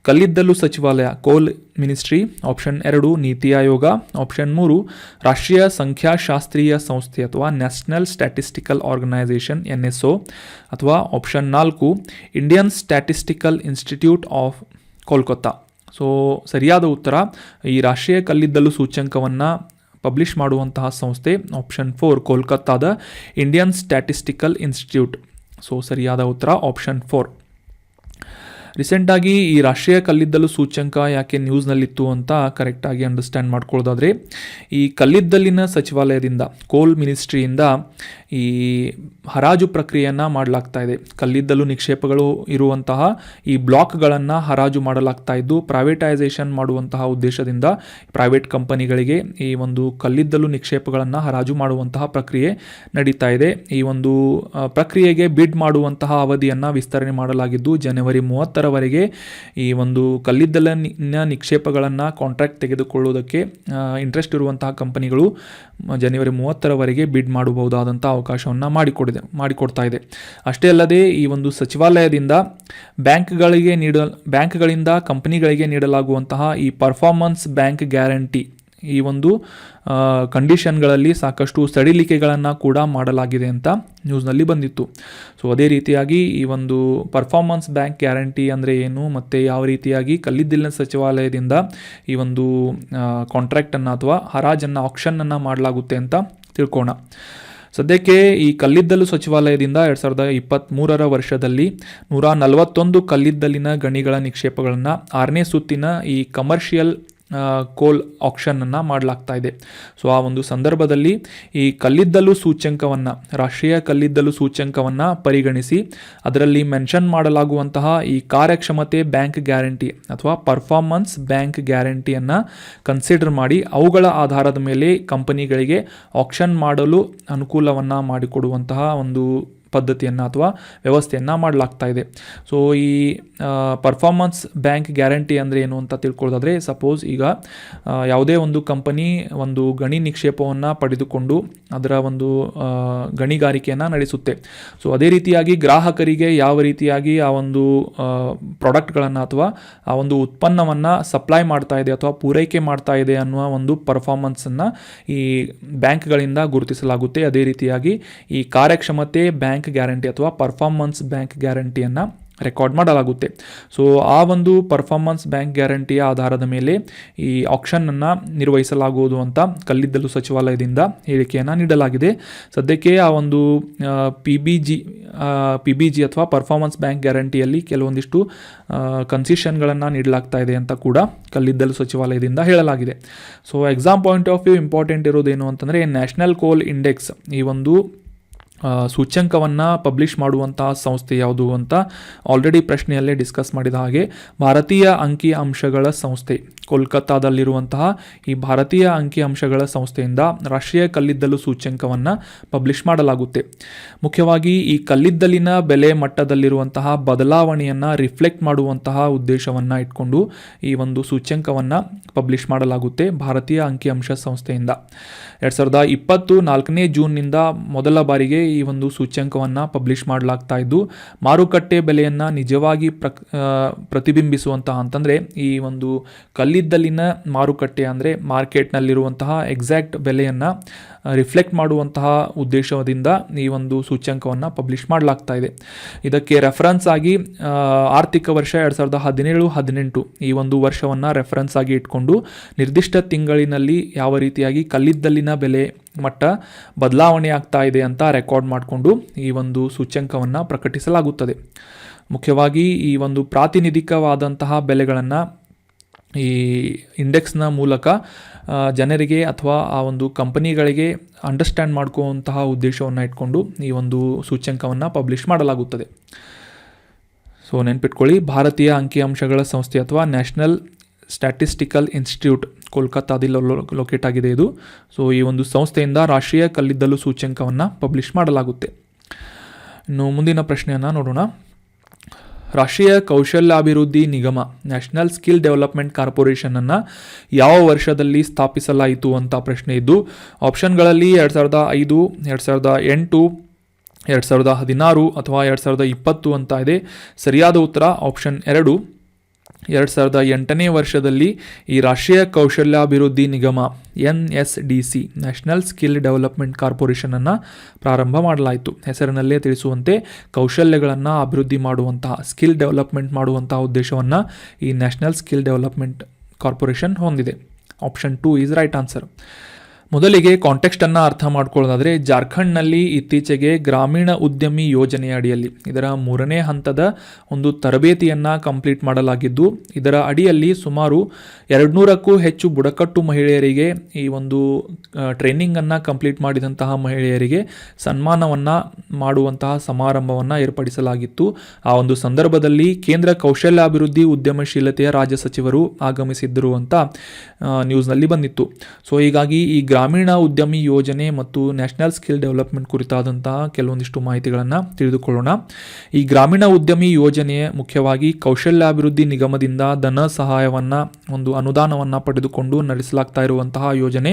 ಕಲ್ಲಿದ್ದಲು ಸಚಿವಾಲಯ, ಕೋಲ್ ministry, option 2 NITI Aayog, option 3 ರಾಷ್ಟ್ರೀಯ ಸಂಖ್ಯಾಶಾಸ್ತ್ರೀಯ ಸಂಸ್ಥೆ ಅಥವಾ ನ್ಯಾಷನಲ್ ಸ್ಟ್ಯಾಟಿಸ್ಟಿಕಲ್ ಆರ್ಗನೈಸೇಷನ್ NSO, ಅಥವಾ option 4 Indian statistical institute of Kolkata. So ಸರಿಯಾದ ಉತ್ತರ ಈ ರಾಷ್ಟ್ರೀಯ ಕಲ್ಲಿದ್ದಲು ಸೂಚ್ಯಂಕವನ್ನು ಪಬ್ಲಿಷ್ ಮಾಡುವಂತಹ ಸಂಸ್ಥೆ ಆಪ್ಷನ್ 4 ಕೋಲ್ಕತ್ತಾದ ಇಂಡಿಯನ್ ಸ್ಟ್ಯಾಟಿಸ್ಟಿಕಲ್ ಇನ್ಸ್ಟಿಟ್ಯೂಟ್. ಸೊ ಸರಿಯಾದ ಉತ್ತರ ಆಪ್ಷನ್ 4. ರೀಸೆಂಟಾಗಿ ಈ ರಾಷ್ಟ್ರೀಯ ಕಲ್ಲಿದ್ದಲು ಸೂಚ್ಯಂಕ ಯಾಕೆ ನ್ಯೂಸ್ನಲ್ಲಿತ್ತು ಅಂತ ಕರೆಕ್ಟಾಗಿ ಅಂಡರ್ಸ್ಟ್ಯಾಂಡ್ ಮಾಡ್ಕೊಳ್ಳೋದಾದರೆ, ಈ ಕಲ್ಲಿದ್ದಲಿನ ಸಚಿವಾಲಯದಿಂದ, ಕೋಲ್ ಮಿನಿಸ್ಟ್ರಿಯಿಂದ ಈ ಹರಾಜು ಪ್ರಕ್ರಿಯೆಯನ್ನು ಮಾಡಲಾಗ್ತಾ ಇದೆ. ಕಲ್ಲಿದ್ದಲು ನಿಕ್ಷೇಪಗಳು ಇರುವಂತಹ ಈ ಬ್ಲಾಕ್ಗಳನ್ನು ಹರಾಜು ಮಾಡಲಾಗ್ತಾ ಇದ್ದು, ಪ್ರೈವೇಟೈಸೇಷನ್ ಮಾಡುವಂತಹ ಉದ್ದೇಶದಿಂದ ಪ್ರೈವೇಟ್ ಕಂಪನಿಗಳಿಗೆ ಈ ಒಂದು ಕಲ್ಲಿದ್ದಲು ನಿಕ್ಷೇಪಗಳನ್ನು ಹರಾಜು ಮಾಡುವಂತಹ ಪ್ರಕ್ರಿಯೆ ನಡೀತಾ ಇದೆ. ಈ ಒಂದು ಪ್ರಕ್ರಿಯೆಗೆ ಬಿಡ್ ಮಾಡುವಂತಹ ಅವಧಿಯನ್ನು ವಿಸ್ತರಣೆ ಮಾಡಲಾಗಿದ್ದು ಜನವರಿ 30ರವರೆಗೆ ಈ ಒಂದು ಕಲ್ಲಿದ್ದಲಿನ ನಿಕ್ಷೇಪಗಳನ್ನು ಕಾಂಟ್ರಾಕ್ಟ್ ತೆಗೆದುಕೊಳ್ಳುವುದಕ್ಕೆ ಇಂಟ್ರೆಸ್ಟ್ ಇರುವಂತಹ ಕಂಪನಿಗಳು ಜನವರಿ 30ರವರೆಗೆ ಬಿಡ್ ಮಾಡಬಹುದಾದಂಥ ಅವಕಾಶವನ್ನು ಮಾಡಿಕೊಡ್ತಾ ಇದೆ. ಅಷ್ಟೇ ಅಲ್ಲದೆ ಈ ಒಂದು ಸಚಿವಾಲಯದಿಂದ ಬ್ಯಾಂಕ್ಗಳಿಂದ ಕಂಪನಿಗಳಿಗೆ ನೀಡಲಾಗುವಂತಹ ಈ ಪರ್ಫಾರ್ಮೆನ್ಸ್ ಬ್ಯಾಂಕ್ ಗ್ಯಾರಂಟಿ ಈ ಒಂದು ಕಂಡೀಷನ್ಗಳಲ್ಲಿ ಸಾಕಷ್ಟು ಸಡಿಲಿಕೆಗಳನ್ನು ಕೂಡ ಮಾಡಲಾಗಿದೆ ಅಂತ ನ್ಯೂಸ್ನಲ್ಲಿ ಬಂದಿತ್ತು. ಸೊ ಅದೇ ರೀತಿಯಾಗಿ ಈ ಒಂದು ಪರ್ಫಾರ್ಮೆನ್ಸ್ ಬ್ಯಾಂಕ್ ಗ್ಯಾರಂಟಿ ಅಂದರೆ ಏನು ಮತ್ತು ಯಾವ ರೀತಿಯಾಗಿ ಕಲ್ಲಿದ್ದಲಿನ ಸಚಿವಾಲಯದಿಂದ ಈ ಒಂದು ಕಾಂಟ್ರಾಕ್ಟನ್ನು ಅಥವಾ ಹರಾಜನ್ನು ಆಕ್ಷನನ್ನು ಮಾಡಲಾಗುತ್ತೆ ಅಂತ ತಿಳ್ಕೋಣ. ಸದ್ಯಕ್ಕೆ ಈ ಕಲ್ಲಿದ್ದಲು ಸಚಿವಾಲಯದಿಂದ 2023ರ ವರ್ಷದಲ್ಲಿ 141 ಕಲ್ಲಿದ್ದಲಿನ ಗಣಿಗಳ ನಿಕ್ಷೇಪಗಳನ್ನು 6ನೇ ಸುತ್ತಿನ ಈ ಕಮರ್ಷಿಯಲ್ ಕೋಲ್ ಆಕ್ಷನನ್ನು ಮಾಡಲಾಗ್ತಾ ಇದೆ. ಸೊ ಆ ಒಂದು ಸಂದರ್ಭದಲ್ಲಿ ಈ ಕಲ್ಲಿದ್ದಲು ಸೂಚ್ಯಂಕವನ್ನು, ರಾಷ್ಟ್ರೀಯ ಕಲ್ಲಿದ್ದಲು ಸೂಚ್ಯಂಕವನ್ನು ಪರಿಗಣಿಸಿ ಅದರಲ್ಲಿ ಮೆನ್ಷನ್ ಮಾಡಲಾಗುವಂತಹ ಈ ಕಾರ್ಯಕ್ಷಮತೆ ಬ್ಯಾಂಕ್ ಗ್ಯಾರಂಟಿ ಅಥವಾ ಪರ್ಫಾರ್ಮೆನ್ಸ್ ಬ್ಯಾಂಕ್ ಗ್ಯಾರಂಟಿಯನ್ನು ಕನ್ಸಿಡರ್ ಮಾಡಿ ಅವುಗಳ ಆಧಾರದ ಮೇಲೆ ಕಂಪನಿಗಳಿಗೆ ಆಕ್ಷನ್ ಮಾಡಲು ಅನುಕೂಲವನ್ನು ಮಾಡಿಕೊಡುವಂತಹ ಒಂದು ಪದ್ಧತಿಯನ್ನು ಅಥವಾ ವ್ಯವಸ್ಥೆಯನ್ನು ಮಾಡಲಾಗ್ತಾ ಇದೆ. ಸೊ ಈ ಪರ್ಫಾರ್ಮೆನ್ಸ್ ಬ್ಯಾಂಕ್ ಗ್ಯಾರಂಟಿ ಅಂದರೆ ಏನು ಅಂತ ತಿಳ್ಕೊಳ್ಳೋದಾದರೆ, ಸಪೋಸ್ ಈಗ ಯಾವುದೇ ಒಂದು ಕಂಪನಿ ಒಂದು ಗಣಿ ನಿಕ್ಷೇಪವನ್ನು ಪಡೆದುಕೊಂಡು ಅದರ ಒಂದು ಗಣಿಗಾರಿಕೆಯನ್ನು ನಡೆಸುತ್ತೆ. ಸೊ ಅದೇ ರೀತಿಯಾಗಿ ಗ್ರಾಹಕರಿಗೆ ಯಾವ ರೀತಿಯಾಗಿ ಆ ಒಂದು ಪ್ರಾಡಕ್ಟ್ಗಳನ್ನು ಅಥವಾ ಆ ಒಂದು ಉತ್ಪನ್ನವನ್ನು ಸಪ್ಲೈ ಮಾಡ್ತಾ ಇದೆ ಅಥವಾ ಪೂರೈಕೆ ಮಾಡ್ತಾ ಇದೆ ಅನ್ನುವ ಒಂದು ಪರ್ಫಾರ್ಮೆನ್ಸನ್ನು ಈ ಬ್ಯಾಂಕ್ಗಳಿಂದ ಗುರುತಿಸಲಾಗುತ್ತೆ. ಅದೇ ರೀತಿಯಾಗಿ ಈ ಕಾರ್ಯಕ್ಷಮತೆ ಬ್ಯಾಂಕ್ ಗ್ಯಾರಂಟಿ ಅಥವಾ ಪರ್ಫಾರ್ಮೆನ್ಸ್ ಬ್ಯಾಂಕ್ ಗ್ಯಾರಂಟಿಯನ್ನು ರೆಕಾರ್ಡ್ ಮಾಡಲಾಗುತ್ತೆ. ಸೊ ಆ ಒಂದು ಪರ್ಫಾರ್ಮೆನ್ಸ್ ಬ್ಯಾಂಕ್ ಗ್ಯಾರಂಟಿಯ ಆಧಾರದ ಮೇಲೆ ಈ ಆಕ್ಷನನ್ನು ನಿರ್ವಹಿಸಲಾಗುವುದು ಅಂತ ಕಲ್ಲಿದ್ದಲು ಸಚಿವಾಲಯದಿಂದ ಹೇಳಿಕೆಯನ್ನು ನೀಡಲಾಗಿದೆ. ಸದ್ಯಕ್ಕೆ ಆ ಒಂದು ಪಿ ಬಿ ಜಿ ಅಥವಾ ಪರ್ಫಾರ್ಮೆನ್ಸ್ ಬ್ಯಾಂಕ್ ಗ್ಯಾರಂಟಿಯಲ್ಲಿ ಕೆಲವೊಂದಿಷ್ಟು ಕನ್ಸೆಷನ್ಗಳನ್ನು ನೀಡಲಾಗ್ತಾ ಇದೆ ಅಂತ ಕೂಡ ಕಲ್ಲಿದ್ದಲು ಸಚಿವಾಲಯದಿಂದ ಹೇಳಲಾಗಿದೆ. So exam point of view important ಇರೋದೇನು ಅಂತಂದರೆ, ನ್ಯಾಷನಲ್ ಕೋಲ್ ಇಂಡೆಕ್ಸ್ ಈ ಒಂದು ಸೂಚ್ಯಂಕವನ್ನು ಪಬ್ಲಿಷ್ ಮಾಡುವಂತಹ ಸಂಸ್ಥೆ ಯಾವುದು ಅಂತ ಆಲ್ರೆಡಿ ಪ್ರಶ್ನೆಯಲ್ಲೇ ಡಿಸ್ಕಸ್ ಮಾಡಿದ ಹಾಗೆ ಭಾರತೀಯ ಅಂಕಿ ಅಂಶಗಳ ಸಂಸ್ಥೆ, ಕೋಲ್ಕತ್ತಾದಲ್ಲಿರುವಂತಹ ಈ ಭಾರತೀಯ ಅಂಕಿ ಅಂಶಗಳ ಸಂಸ್ಥೆಯಿಂದ ರಾಷ್ಟ್ರೀಯ ಕಲ್ಲಿದ್ದಲು ಸೂಚ್ಯಂಕವನ್ನು ಪಬ್ಲಿಷ್ ಮಾಡಲಾಗುತ್ತೆ. ಮುಖ್ಯವಾಗಿ ಈ ಕಲ್ಲಿದ್ದಲಿನ ಬೆಲೆ ಮಟ್ಟದಲ್ಲಿರುವಂತಹ ಬದಲಾವಣೆಯನ್ನು ರಿಫ್ಲೆಕ್ಟ್ ಮಾಡುವಂತಹ ಉದ್ದೇಶವನ್ನು ಇಟ್ಕೊಂಡು ಈ ಒಂದು ಸೂಚ್ಯಂಕವನ್ನು ಪಬ್ಲಿಷ್ ಮಾಡಲಾಗುತ್ತೆ ಭಾರತೀಯ ಅಂಕಿಅಂಶ ಸಂಸ್ಥೆಯಿಂದ. 2024ನೇ ಜೂನ್ನಿಂದ ಮೊದಲ ಬಾರಿಗೆ ಈ ಒಂದು ಸೂಚ್ಯಂಕವನ್ನು ಪಬ್ಲಿಷ್ ಮಾಡಲಾಗ್ತಾ ಇದ್ದು, ಮಾರುಕಟ್ಟೆ ಬೆಲೆಯನ್ನು ನಿಜವಾಗಿ ಪ್ರತಿಬಿಂಬಿಸುವಂತಹ ಅಂತಂದರೆ ಈ ಒಂದು ಕಲ್ಲಿದ್ದಲಿನ ಮಾರುಕಟ್ಟೆ ಅಂದರೆ ಮಾರ್ಕೆಟ್ನಲ್ಲಿರುವಂತಹ ಎಕ್ಸಾಕ್ಟ್ ಬೆಲೆಯನ್ನು ರಿಫ್ಲೆಕ್ಟ್ ಮಾಡುವಂತಹ ಉದ್ದೇಶದಿಂದ ಈ ಒಂದು ಸೂಚ್ಯಂಕವನ್ನು ಪಬ್ಲಿಷ್ ಮಾಡಲಾಗ್ತಾ ಇದೆ. ಇದಕ್ಕೆ ರೆಫರೆನ್ಸ್ ಆಗಿ ಆರ್ಥಿಕ ವರ್ಷ 2017-18 ಈ ಒಂದು ವರ್ಷವನ್ನು ರೆಫರೆನ್ಸ್ ಆಗಿ ಇಟ್ಕೊಂಡು ನಿರ್ದಿಷ್ಟ ತಿಂಗಳಿನಲ್ಲಿ ಯಾವ ರೀತಿಯಾಗಿ ಕಲ್ಲಿದ್ದಲಿನ ಬೆಲೆ ಮಟ್ಟ ಬದಲಾವಣೆ ಆಗ್ತಾ ಇದೆ ಅಂತ ರೆಕಾರ್ಡ್ ಮಾಡಿಕೊಂಡು ಈ ಒಂದು ಸೂಚ್ಯಂಕವನ್ನು ಪ್ರಕಟಿಸಲಾಗುತ್ತದೆ. ಮುಖ್ಯವಾಗಿ ಈ ಒಂದು ಪ್ರಾತಿನಿಧಿಕವಾದಂತಹ ಬೆಲೆಗಳನ್ನು ಈ ಇಂಡೆಕ್ಸ್ನ ಮೂಲಕ ಜನರಿಗೆ ಅಥವಾ ಆ ಒಂದು ಕಂಪನಿಗಳಿಗೆ ಅಂಡರ್ಸ್ಟ್ಯಾಂಡ್ ಮಾಡ್ಕೋವಂತಹ ಉದ್ದೇಶವನ್ನು ಇಟ್ಕೊಂಡು ಈ ಒಂದು ಸೂಚ್ಯಂಕವನ್ನು ಪಬ್ಲಿಷ್ ಮಾಡಲಾಗುತ್ತದೆ. ಸೊ ನೆನ್ಪಿಟ್ಕೊಳ್ಳಿ, ಭಾರತೀಯ ಅಂಕಿಅಂಶಗಳ ಸಂಸ್ಥೆ ಅಥವಾ ನ್ಯಾಷನಲ್ ಸ್ಟ್ಯಾಟಿಸ್ಟಿಕಲ್ ಇನ್ಸ್ಟಿಟ್ಯೂಟ್ ಕೋಲ್ಕತ್ತಾದಲ್ಲಿ ಲೊಕೇಟ್ ಆಗಿದೆ ಇದು. ಸೊ ಈ ಒಂದು ಸಂಸ್ಥೆಯಿಂದ ರಾಷ್ಟ್ರೀಯ ಕಲ್ಲಿದ್ದಲು ಸೂಚ್ಯಂಕವನ್ನು ಪಬ್ಲಿಷ್ ಮಾಡಲಾಗುತ್ತೆ. ಇನ್ನು ಮುಂದಿನ ಪ್ರಶ್ನೆಯನ್ನು ನೋಡೋಣ. ರಾಷ್ಟ್ರೀಯ ಕೌಶಲ್ಯಾಭಿವೃದ್ಧಿ ನಿಗಮ ನ್ಯಾಷನಲ್ ಸ್ಕಿಲ್ ಡೆವಲಪ್ಮೆಂಟ್ ಕಾರ್ಪೊರೇಷನನ್ನು ಯಾವ ವರ್ಷದಲ್ಲಿ ಸ್ಥಾಪಿಸಲಾಯಿತು ಅಂತ ಪ್ರಶ್ನೆ ಇದ್ದು, ಆಪ್ಷನ್ಗಳಲ್ಲಿ 2005, 2008, 2016 ಅಥವಾ 2020 ಅಂತ ಇದೆ. ಸರಿಯಾದ ಉತ್ತರ ಆಪ್ಷನ್ 2. 2008ನೇ ವರ್ಷದಲ್ಲಿ ಈ ರಾಷ್ಟ್ರೀಯ ಕೌಶಲ್ಯಾಭಿವೃದ್ಧಿ ನಿಗಮ NSDC ನ್ಯಾಷನಲ್ ಸ್ಕಿಲ್ ಡೆವಲಪ್ಮೆಂಟ್ ಕಾರ್ಪೊರೇಷನನ್ನು ಪ್ರಾರಂಭ ಮಾಡಲಾಯಿತು. ಹೆಸರಿನಲ್ಲೇ ತಿಳಿಸುವಂತೆ ಕೌಶಲ್ಯಗಳನ್ನು ಅಭಿವೃದ್ಧಿ ಮಾಡುವಂತಹ, ಸ್ಕಿಲ್ ಡೆವಲಪ್ಮೆಂಟ್ ಮಾಡುವಂತಹ ಉದ್ದೇಶವನ್ನು ಈ ನ್ಯಾಷನಲ್ ಸ್ಕಿಲ್ ಡೆವಲಪ್ಮೆಂಟ್ ಕಾರ್ಪೊರೇಷನ್ ಹೊಂದಿದೆ. Option 2 is right answer. ಮೊದಲಿಗೆ ಕಾಂಟೆಕ್ಸ್ಟನ್ನು ಅರ್ಥ ಮಾಡ್ಕೊಳ್ಳೋದಾದರೆ, ಜಾರ್ಖಂಡ್ನಲ್ಲಿ ಇತ್ತೀಚೆಗೆ ಗ್ರಾಮೀಣ ಉದ್ಯಮಿ ಯೋಜನೆಯ ಅಡಿಯಲ್ಲಿ ಇದರ 3ನೇ ಹಂತದ ಒಂದು ತರಬೇತಿಯನ್ನು ಕಂಪ್ಲೀಟ್ ಮಾಡಲಾಗಿದ್ದು, ಇದರ ಅಡಿಯಲ್ಲಿ ಸುಮಾರು 200ಕ್ಕೂ ಹೆಚ್ಚು ಬುಡಕಟ್ಟು ಮಹಿಳೆಯರಿಗೆ ಈ ಒಂದು ಟ್ರೈನಿಂಗನ್ನು ಕಂಪ್ಲೀಟ್ ಮಾಡಿದಂತಹ ಮಹಿಳೆಯರಿಗೆ ಸನ್ಮಾನವನ್ನು ಮಾಡುವಂತಹ ಸಮಾರಂಭವನ್ನು ಏರ್ಪಡಿಸಲಾಗಿತ್ತು. ಆ ಒಂದು ಸಂದರ್ಭದಲ್ಲಿ ಕೇಂದ್ರ ಕೌಶಲ್ಯಾಭಿವೃದ್ಧಿ ಉದ್ಯಮಶೀಲತೆಯ ರಾಜ್ಯ ಸಚಿವರು ಆಗಮಿಸಿದ್ದರು ಅಂತ ನ್ಯೂಸ್ನಲ್ಲಿ ಬಂದಿತ್ತು. ಸೊ ಹೀಗಾಗಿ ಈ ಗ್ರಾಮೀಣ ಉದ್ಯಮಿ ಯೋಜನೆ ಮತ್ತು ನ್ಯಾಷನಲ್ ಸ್ಕಿಲ್ ಡೆವಲಪ್ಮೆಂಟ್ ಕುರಿತಾದಂತಹ ಕೆಲವೊಂದಿಷ್ಟು ಮಾಹಿತಿಗಳನ್ನು ತಿಳಿದುಕೊಳ್ಳೋಣ. ಈ ಗ್ರಾಮೀಣ ಉದ್ಯಮಿ ಯೋಜನೆ ಮುಖ್ಯವಾಗಿ ಕೌಶಲ್ಯಾಭಿವೃದ್ಧಿ ನಿಗಮದಿಂದ ಧನ ಸಹಾಯವನ್ನು, ಒಂದು ಅನುದಾನವನ್ನು ಪಡೆದುಕೊಂಡು ನಡೆಸಲಾಗ್ತಾ ಇರುವಂತಹ ಯೋಜನೆ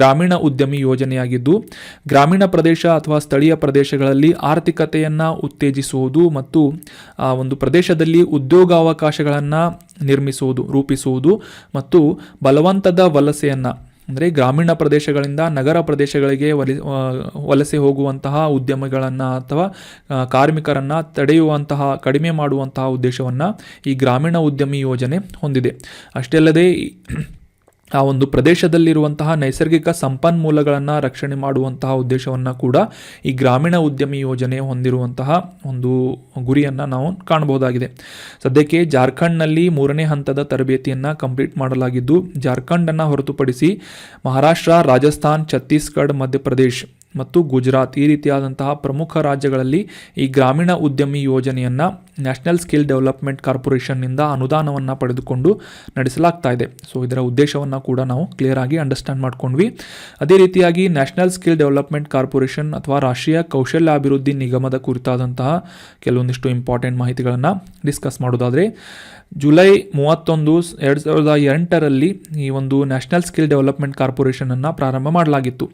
ಗ್ರಾಮೀಣ ಉದ್ಯಮಿ ಯೋಜನೆಯಾಗಿದ್ದು, ಗ್ರಾಮೀಣ ಪ್ರದೇಶ ಅಥವಾ ಸ್ಥಳೀಯ ಪ್ರದೇಶಗಳಲ್ಲಿ ಆರ್ಥಿಕತೆಯನ್ನು ಉತ್ತೇಜಿಸುವುದು ಮತ್ತು ಆ ಒಂದು ಪ್ರದೇಶದಲ್ಲಿ ಉದ್ಯೋಗಾವಕಾಶಗಳನ್ನು ರೂಪಿಸುವುದು ಮತ್ತು ಬಲವಂತದ ವಲಸೆಯನ್ನು, ಅಂದರೆ ಗ್ರಾಮೀಣ ಪ್ರದೇಶಗಳಿಂದ ನಗರ ಪ್ರದೇಶಗಳಿಗೆ ವಲಸೆ ಹೋಗುವಂತಹ ಉದ್ಯಮಿಗಳನ್ನು ಅಥವಾ ಕಾರ್ಮಿಕರನ್ನು ಕಡಿಮೆ ಮಾಡುವಂತಹ ಉದ್ದೇಶವನ್ನು ಈ ಗ್ರಾಮೀಣ ಉದ್ಯಮಿ ಯೋಜನೆ ಹೊಂದಿದೆ. ಅಷ್ಟೇ ಅಲ್ಲದೆ ಆ ಒಂದು ಪ್ರದೇಶದಲ್ಲಿರುವಂತಹ ನೈಸರ್ಗಿಕ ಸಂಪನ್ಮೂಲಗಳನ್ನು ರಕ್ಷಣೆ ಮಾಡುವಂತಹ ಉದ್ದೇಶವನ್ನು ಕೂಡ ಈ ಗ್ರಾಮೀಣ ಉದ್ಯಮಿ ಯೋಜನೆ ಹೊಂದಿರುವಂತಹ ಒಂದು ಗುರಿಯನ್ನು ನಾವು ಕಾಣಬಹುದಾಗಿದೆ. ಸದ್ಯಕ್ಕೆ ಜಾರ್ಖಂಡ್ನಲ್ಲಿ 3ನೇ ಹಂತದ ತರಬೇತಿಯನ್ನು ಕಂಪ್ಲೀಟ್ ಮಾಡಲಾಗಿದ್ದು, ಜಾರ್ಖಂಡನ್ನು ಹೊರತುಪಡಿಸಿ ಮಹಾರಾಷ್ಟ್ರ, ರಾಜಸ್ಥಾನ್, ಛತ್ತೀಸ್ಗಢ, ಮಧ್ಯಪ್ರದೇಶ್ ಮತ್ತು ಗುಜರಾತ್ ಈ ರೀತಿಯಾದಂತಹ ಪ್ರಮುಖ ರಾಜ್ಯಗಳಲ್ಲಿ ಈ ಗ್ರಾಮೀಣ ಉದ್ಯಮಿ ಯೋಜನೆಯನ್ನು ನ್ಯಾಷನಲ್ ಸ್ಕಿಲ್ ಡೆವಲಪ್ಮೆಂಟ್ ಕಾರ್ಪೊರೇಷನ್ನಿಂದ ಅನುದಾನವನ್ನು ಪಡೆದುಕೊಂಡು ನಡೆಸಲಾಗ್ತಾ ಇದೆ. ಸೊ ಇದರ ಉದ್ದೇಶವನ್ನು ಕೂಡ ನಾವು ಕ್ಲಿಯರ್ ಆಗಿ ಅಂಡರ್ಸ್ಟ್ಯಾಂಡ್ ಮಾಡ್ಕೊಂಡ್ವಿ. ಅದೇ ರೀತಿಯಾಗಿ ನ್ಯಾಷನಲ್ ಸ್ಕಿಲ್ ಡೆವಲಪ್ಮೆಂಟ್ ಕಾರ್ಪೊರೇಷನ್ ಅಥವಾ ರಾಷ್ಟ್ರೀಯ ಕೌಶಲ್ಯಾಭಿವೃದ್ಧಿ ನಿಗಮದ ಕುರಿತಾದಂತಹ ಕೆಲವೊಂದಿಷ್ಟು ಇಂಪಾರ್ಟೆಂಟ್ ಮಾಹಿತಿಗಳನ್ನು ಡಿಸ್ಕಸ್ ಮಾಡೋದಾದರೆ, ಜುಲೈ 31, 2008ರಲ್ಲಿ ಈ ಒಂದು ನ್ಯಾಷನಲ್ ಸ್ಕಿಲ್ ಡೆವಲಪ್ಮೆಂಟ್ ಕಾರ್ಪೊರೇಷನನ್ನು ಪ್ರಾರಂಭ ಮಾಡಲಾಗಿತ್ತು.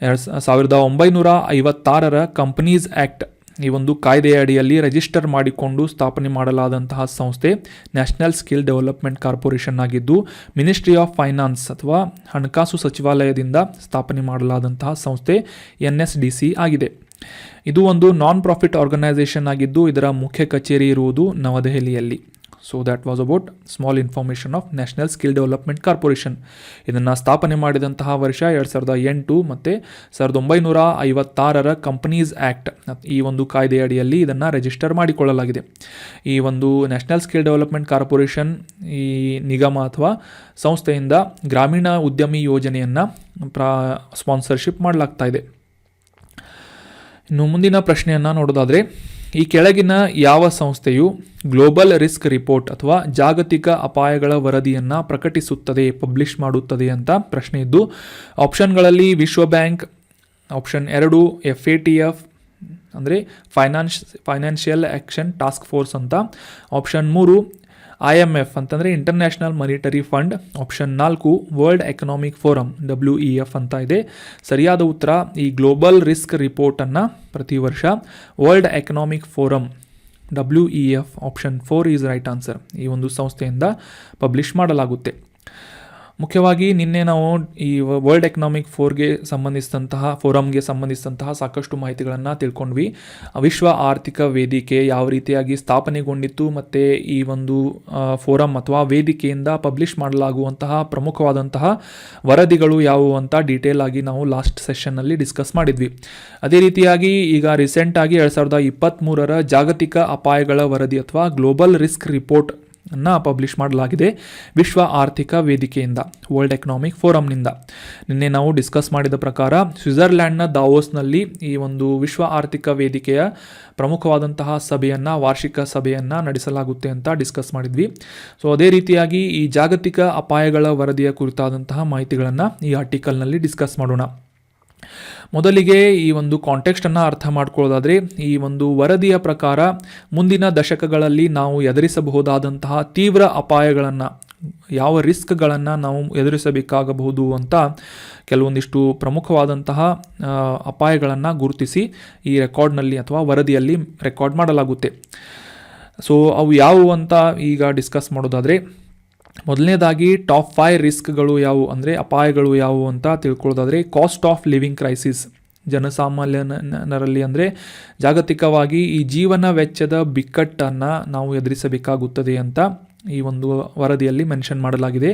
1956ರ ಕಂಪನೀಸ್ ಆ್ಯಕ್ಟ್ ಈ ಒಂದು ಕಾಯ್ದೆಯ ಅಡಿಯಲ್ಲಿ ರಿಜಿಸ್ಟರ್ ಮಾಡಿಕೊಂಡು ಸ್ಥಾಪನೆ ಮಾಡಲಾದಂತಹ ಸಂಸ್ಥೆ ನ್ಯಾಷನಲ್ ಸ್ಕಿಲ್ ಡೆವಲಪ್ಮೆಂಟ್ ಕಾರ್ಪೊರೇಷನ್ ಆಗಿದ್ದು, ಮಿನಿಸ್ಟ್ರಿ ಆಫ್ ಫೈನಾನ್ಸ್ ಅಥವಾ ಹಣಕಾಸು ಸಚಿವಾಲಯದಿಂದ ಸ್ಥಾಪನೆ ಮಾಡಲಾದಂತಹ ಸಂಸ್ಥೆ NSDC ಆಗಿದೆ. ಇದು ಒಂದು ನಾನ್ ಪ್ರಾಫಿಟ್ ಆರ್ಗನೈಸೇಷನ್ ಆಗಿದ್ದು, ಇದರ ಮುಖ್ಯ ಕಚೇರಿ ಇರುವುದು ನವದೆಹಲಿಯಲ್ಲಿ. So that was about small information of national skill development corporation. ಇದನ್ನು ಸ್ಥಾಪನೆ ಮಾಡಿದಂತಹ ವರ್ಷ 2008 ಮತ್ತು 1956ರ ಕಂಪನೀಸ್ ಆ್ಯಕ್ಟ್ ಈ ಒಂದು ಕಾಯ್ದೆಯ ಅಡಿಯಲ್ಲಿ ಇದನ್ನು ರಿಜಿಸ್ಟರ್ ಮಾಡಿಕೊಳ್ಳಲಾಗಿದೆ. ಈ ಒಂದು ನ್ಯಾಷನಲ್ ಸ್ಕಿಲ್ ಡೆವಲಪ್ಮೆಂಟ್ ಕಾರ್ಪೊರೇಷನ್ ಈ ನಿಗಮ ಅಥವಾ ಸಂಸ್ಥೆಯಿಂದ ಗ್ರಾಮೀಣ ಉದ್ಯಮಿ ಯೋಜನೆಯನ್ನು ಸ್ಪಾನ್ಸರ್ಶಿಪ್ ಮಾಡಲಾಗ್ತಾ ಇದೆ. ಇನ್ನು ಮುಂದಿನ ಪ್ರಶ್ನೆಯನ್ನು ನೋಡೋದಾದರೆ, ಈ ಕೆಳಗಿನ ಯಾವ ಸಂಸ್ಥೆಯು ಗ್ಲೋಬಲ್ ರಿಸ್ಕ್ ರಿಪೋರ್ಟ್ ಅಥವಾ ಜಾಗತಿಕ ಅಪಾಯಗಳ ವರದಿಯನ್ನು ಪ್ರಕಟಿಸುತ್ತದೆ, ಪಬ್ಲಿಷ್ ಮಾಡುತ್ತದೆ ಅಂತ ಪ್ರಶ್ನೆ ಇದ್ದು, ಆಪ್ಷನ್ಗಳಲ್ಲಿ ವಿಶ್ವ ಬ್ಯಾಂಕ್, ಆಪ್ಷನ್ 2 FATF ಅಂದರೆ ಫೈನಾನ್ಷಿಯಲ್ ಆ್ಯಕ್ಷನ್ ಟಾಸ್ಕ್ ಫೋರ್ಸ್ ಅಂತ, ಆಪ್ಷನ್ 3 IMF ಅಂತಂದರೆ international monetary fund, option 4 world economic forum WEF ಅಂತ ಇದೆ. ಸರಿಯಾದ ಉತ್ತರ ಈ ಗ್ಲೋಬಲ್ ರಿಸ್ಕ್ ರಿಪೋರ್ಟನ್ನು ಪ್ರತಿ ವರ್ಷ world economic forum WEF option 4 is right answer ಈ ಒಂದು ಸಂಸ್ಥೆಯಿಂದ ಪಬ್ಲಿಷ್ ಮಾಡಲಾಗುತ್ತೆ. ಮುಖ್ಯವಾಗಿ ನಿನ್ನೆ ನಾವು ಈ ವರ್ಲ್ಡ್ ಎಕನಾಮಿಕ್ ಫೋರಮ್ಗೆ ಸಂಬಂಧಿಸಿದಂತಹ ಸಾಕಷ್ಟು ಮಾಹಿತಿಗಳನ್ನು ತಿಳ್ಕೊಂಡ್ವಿ. ವಿಶ್ವ ಆರ್ಥಿಕ ವೇದಿಕೆ ಯಾವ ರೀತಿಯಾಗಿ ಸ್ಥಾಪನೆಗೊಂಡಿತ್ತು ಮತ್ತು ಈ ಒಂದು ಫೋರಮ್ ಅಥವಾ ವೇದಿಕೆಯಿಂದ ಪಬ್ಲಿಷ್ ಮಾಡಲಾಗುವಂತಹ ಪ್ರಮುಖವಾದಂತಹ ವರದಿಗಳು ಯಾವುವು ಅಂತ ಡೀಟೇಲ್ ಆಗಿ ನಾವು ಲಾಸ್ಟ್ ಸೆಷನ್ನಲ್ಲಿ ಡಿಸ್ಕಸ್ ಮಾಡಿದ್ವಿ. ಅದೇ ರೀತಿಯಾಗಿ ಈಗ ರೀಸೆಂಟಾಗಿ 2023ರ ಜಾಗತಿಕ ಅಪಾಯಗಳ ವರದಿ ಅಥವಾ ಗ್ಲೋಬಲ್ ರಿಸ್ಕ್ ರಿಪೋರ್ಟ್ ಪಬ್ಲಿಷ್ ಮಾಡಲಾಗಿದೆ ವಿಶ್ವ ಆರ್ಥಿಕ ವೇದಿಕೆಯಿಂದ, ವರ್ಲ್ಡ್ ಎಕನಾಮಿಕ್ ಫೋರಮ್ನಿಂದ. ನಿನ್ನೆ ನಾವು ಡಿಸ್ಕಸ್ ಮಾಡಿದ ಪ್ರಕಾರ ಸ್ವಿಟ್ಜರ್ಲ್ಯಾಂಡ್ನ ದಾವೋಸ್ನಲ್ಲಿ ಈ ಒಂದು ವಿಶ್ವ ಆರ್ಥಿಕ ವೇದಿಕೆಯ ಪ್ರಮುಖವಾದಂತಹ ವಾರ್ಷಿಕ ಸಭೆಯನ್ನು ನಡೆಸಲಾಗುತ್ತೆ ಅಂತ ಡಿಸ್ಕಸ್ ಮಾಡಿದ್ವಿ. ಸೊ ಅದೇ ರೀತಿಯಾಗಿ ಈ ಜಾಗತಿಕ ಅಪಾಯಗಳ ವರದಿಯ ಕುರಿತಾದಂತಹ ಮಾಹಿತಿಗಳನ್ನು ಈ ಆರ್ಟಿಕಲ್ನಲ್ಲಿ ಡಿಸ್ಕಸ್ ಮಾಡೋಣ. ಮೊದಲಿಗೆ ಈ ಒಂದು ಕಾಂಟೆಕ್ಸ್ಟನ್ನು ಅರ್ಥ ಮಾಡ್ಕೊಳ್ಳೋದಾದರೆ, ಈ ಒಂದು ವರದಿಯ ಪ್ರಕಾರ ಮುಂದಿನ ದಶಕಗಳಲ್ಲಿ ನಾವು ಎದುರಿಸಬಹುದಾದಂತಹ ತೀವ್ರ ಅಪಾಯಗಳನ್ನು, ಯಾವ ರಿಸ್ಕ್ಗಳನ್ನು ನಾವು ಎದುರಿಸಬೇಕಾಗಬಹುದು ಅಂತ ಕೆಲವೊಂದಿಷ್ಟು ಪ್ರಮುಖವಾದಂತಹ ಅಪಾಯಗಳನ್ನು ಗುರುತಿಸಿ ಈ ರೆಕಾರ್ಡ್ನಲ್ಲಿ ಅಥವಾ ವರದಿಯಲ್ಲಿ ರೆಕಾರ್ಡ್ ಮಾಡಲಾಗುತ್ತೆ. ಸೊ ಅವು ಯಾವುವು ಅಂತ ಈಗ ಡಿಸ್ಕಸ್ ಮಾಡೋದಾದರೆ, ಮೊದಲನೇದಾಗಿ ಟಾಪ್ 5 ರಿಸ್ಕ್ಗಳು ಯಾವುವು ಅಂದರೆ ಅಪಾಯಗಳು ಯಾವುವು ಅಂತ ತಿಳ್ಕೊಳ್ಳೋದಾದರೆ, ಕಾಸ್ಟ್ ಆಫ್ ಲಿವಿಂಗ್ ಕ್ರೈಸಿಸ್, ಜನಸಾಮಾನ್ಯರಲ್ಲಿ ಅಂದರೆ ಜಾಗತಿಕವಾಗಿ ಈ ಜೀವನ ವೆಚ್ಚದ ಬಿಕ್ಕಟ್ಟನ್ನು ನಾವು ಎದುರಿಸಬೇಕಾಗುತ್ತದೆ ಅಂತ ಈ ಒಂದು ವರದಿಯಲ್ಲಿ ಮೆನ್ಷನ್ ಮಾಡಲಾಗಿದೆ.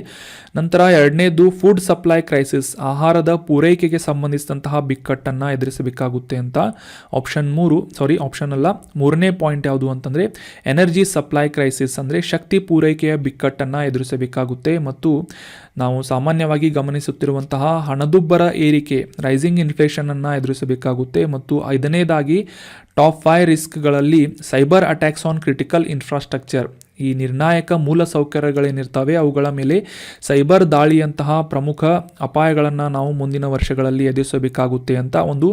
ನಂತರ ಎರಡನೇದು ಫುಡ್ ಸಪ್ಲೈ ಕ್ರೈಸಿಸ್, ಆಹಾರದ ಪೂರೈಕೆಗೆ ಸಂಬಂಧಿಸಿದಂತಹ ಬಿಕ್ಕಟ್ಟನ್ನು ಎದುರಿಸಬೇಕಾಗುತ್ತೆ ಅಂತ. ಮೂರನೇ ಪಾಯಿಂಟ್ ಯಾವುದು ಅಂತಂದರೆ ಎನರ್ಜಿ ಸಪ್ಲೈ ಕ್ರೈಸಿಸ್, ಅಂದರೆ ಶಕ್ತಿ ಪೂರೈಕೆಯ ಬಿಕ್ಕಟ್ಟನ್ನು ಎದುರಿಸಬೇಕಾಗುತ್ತೆ. ಮತ್ತು ನಾವು ಸಾಮಾನ್ಯವಾಗಿ ಗಮನಿಸುತ್ತಿರುವಂತಹ ಹಣದುಬ್ಬರ ಏರಿಕೆ, ರೈಸಿಂಗ್ ಇನ್ಫ್ಲೇಷನನ್ನು ಎದುರಿಸಬೇಕಾಗುತ್ತೆ. ಮತ್ತು ಐದನೇದಾಗಿ ಟಾಪ್ 5 ರಿಸ್ಕ್ಗಳಲ್ಲಿ cyber attacks on critical infrastructure, ಈ ನಿರ್ಣಾಯಕ ಮೂಲಸೌಕರ್ಯಗಳೇನಿರ್ತವೆ ಅವುಗಳ ಮೇಲೆ ಸೈಬರ್ ದಾಳಿಯಂತಹ ಪ್ರಮುಖ ಅಪಾಯಗಳನ್ನು ನಾವು ಮುಂದಿನ ವರ್ಷಗಳಲ್ಲಿ ಎದುರಿಸಬೇಕಾಗುತ್ತೆ ಅಂತ ಒಂದು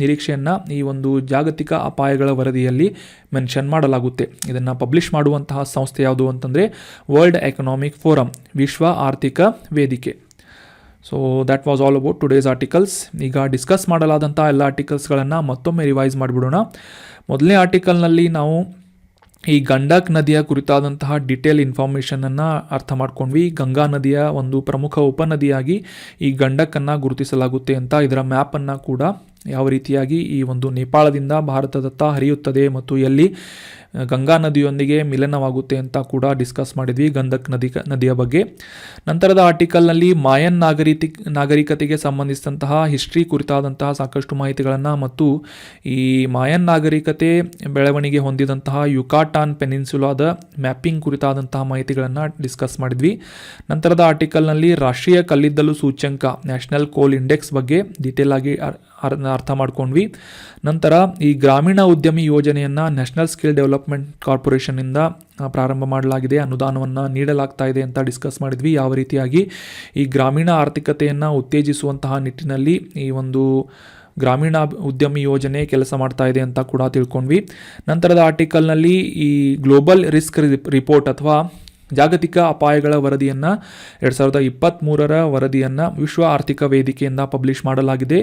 ನಿರೀಕ್ಷೆಯನ್ನು ಈ ಒಂದು ಜಾಗತಿಕ ಅಪಾಯಗಳ ವರದಿಯಲ್ಲಿ ಮೆನ್ಷನ್ ಮಾಡಲಾಗುತ್ತೆ. ಇದನ್ನು ಪಬ್ಲಿಷ್ ಮಾಡುವಂತಹ ಸಂಸ್ಥೆ ಯಾವುದು ಅಂತಂದರೆ ವರ್ಲ್ಡ್ ಎಕನಾಮಿಕ್ ಫೋರಮ್, ವಿಶ್ವ ಆರ್ಥಿಕ ವೇದಿಕೆ. So that was all about today's articles. ಈಗ ಡಿಸ್ಕಸ್ ಮಾಡಲಾದಂಥ ಎಲ್ಲ ಆರ್ಟಿಕಲ್ಸ್ಗಳನ್ನು ಮತ್ತೊಮ್ಮೆ ರಿವೈಸ್ ಮಾಡಿಬಿಡೋಣ. ಮೊದಲನೇ ಆರ್ಟಿಕಲ್ನಲ್ಲಿ ನಾವು ಈ ಗಂಡಕ್ ನದಿಯ ಕುರಿತಾದಂತಹ ಡಿಟೇಲ್ ಇನ್ಫಾರ್ಮೇಷನನ್ನು ಅರ್ಥ ಮಾಡ್ಕೊಂಡ್ವಿ. ಗಂಗಾ ನದಿಯ ಒಂದು ಪ್ರಮುಖ ಉಪನದಿಯಾಗಿ ಈ ಗಂಡಕನ್ನು ಗುರುತಿಸಲಾಗುತ್ತೆ ಅಂತ, ಇದರ ಮ್ಯಾಪನ್ನು ಕೂಡ ಯಾವ ರೀತಿಯಾಗಿ ಈ ಒಂದು ನೇಪಾಳದಿಂದ ಭಾರತದತ್ತ ಹರಿಯುತ್ತದೆ ಮತ್ತು ಎಲ್ಲಿ ಗಂಗಾ ನದಿಯೊಂದಿಗೆ ಮಿಲನವಾಗುತ್ತೆ ಅಂತ ಕೂಡ ಡಿಸ್ಕಸ್ ಮಾಡಿದ್ವಿ ಗಂಡಕ್ ನದಿಯ ಬಗ್ಗೆ. ನಂತರದ ಆರ್ಟಿಕಲ್ನಲ್ಲಿ ಮಾಯನ್ ನಾಗರಿಕತೆಗೆ ಸಂಬಂಧಿಸಿದಂತಹ ಹಿಸ್ಟ್ರಿ ಕುರಿತಾದಂತಹ ಸಾಕಷ್ಟು ಮಾಹಿತಿಗಳನ್ನು ಮತ್ತು ಈ ಮಾಯನ್ ನಾಗರಿಕತೆ ಬೆಳವಣಿಗೆ ಹೊಂದಿದಂತಹ ಯುಕಾಟಾನ್ ಪೆನಿನ್ಸುಲಾದ ಮ್ಯಾಪಿಂಗ್ ಕುರಿತಾದಂತಹ ಮಾಹಿತಿಗಳನ್ನು ಡಿಸ್ಕಸ್ ಮಾಡಿದ್ವಿ. ನಂತರದ ಆರ್ಟಿಕಲ್ನಲ್ಲಿ ರಾಷ್ಟ್ರೀಯ ಕಲ್ಲಿದ್ದಲು ಸೂಚ್ಯಂಕ, ನ್ಯಾಷನಲ್ ಕೋಲ್ ಇಂಡೆಕ್ಸ್ ಬಗ್ಗೆ ಡೀಟೇಲ್ ಆಗಿ ಅರ್ಥ ಮಾಡ್ಕೊಂಡ್ವಿ. ನಂತರ ಈ ಗ್ರಾಮೀಣ ಉದ್ಯಮಿ ಯೋಜನೆಯನ್ನು ನ್ಯಾಷನಲ್ ಸ್ಕಿಲ್ ಡೆವಲಪ್ಮೆಂಟ್ ಕಾರ್ಪೊರೇಷನ್ನಿಂದ ಪ್ರಾರಂಭ ಮಾಡಲಾಗಿದೆ, ಅನುದಾನವನ್ನು ನೀಡಲಾಗ್ತಾ ಇದೆ ಅಂತ ಡಿಸ್ಕಸ್ ಮಾಡಿದ್ವಿ. ಯಾವ ರೀತಿಯಾಗಿ ಈ ಗ್ರಾಮೀಣ ಆರ್ಥಿಕತೆಯನ್ನು ಉತ್ತೇಜಿಸುವಂತಹ ನಿಟ್ಟಿನಲ್ಲಿ ಈ ಒಂದು ಗ್ರಾಮೀಣ ಉದ್ಯಮಿ ಯೋಜನೆ ಕೆಲಸ ಮಾಡ್ತಾ ಇದೆ ಅಂತ ಕೂಡ ತಿಳ್ಕೊಂಡ್ವಿ. ನಂತರದ ಆರ್ಟಿಕಲ್ನಲ್ಲಿ ಈ ಗ್ಲೋಬಲ್ ರಿಸ್ಕ್ ರಿಪೋರ್ಟ್ ಅಥವಾ ಜಾಗತಿಕ ಅಪಾಯಗಳ ವರದಿಯನ್ನು 2023 ವರದಿಯನ್ನು ವಿಶ್ವ ಆರ್ಥಿಕ ವೇದಿಕೆಯಿಂದ ಪಬ್ಲಿಷ್ ಮಾಡಲಾಗಿದೆ.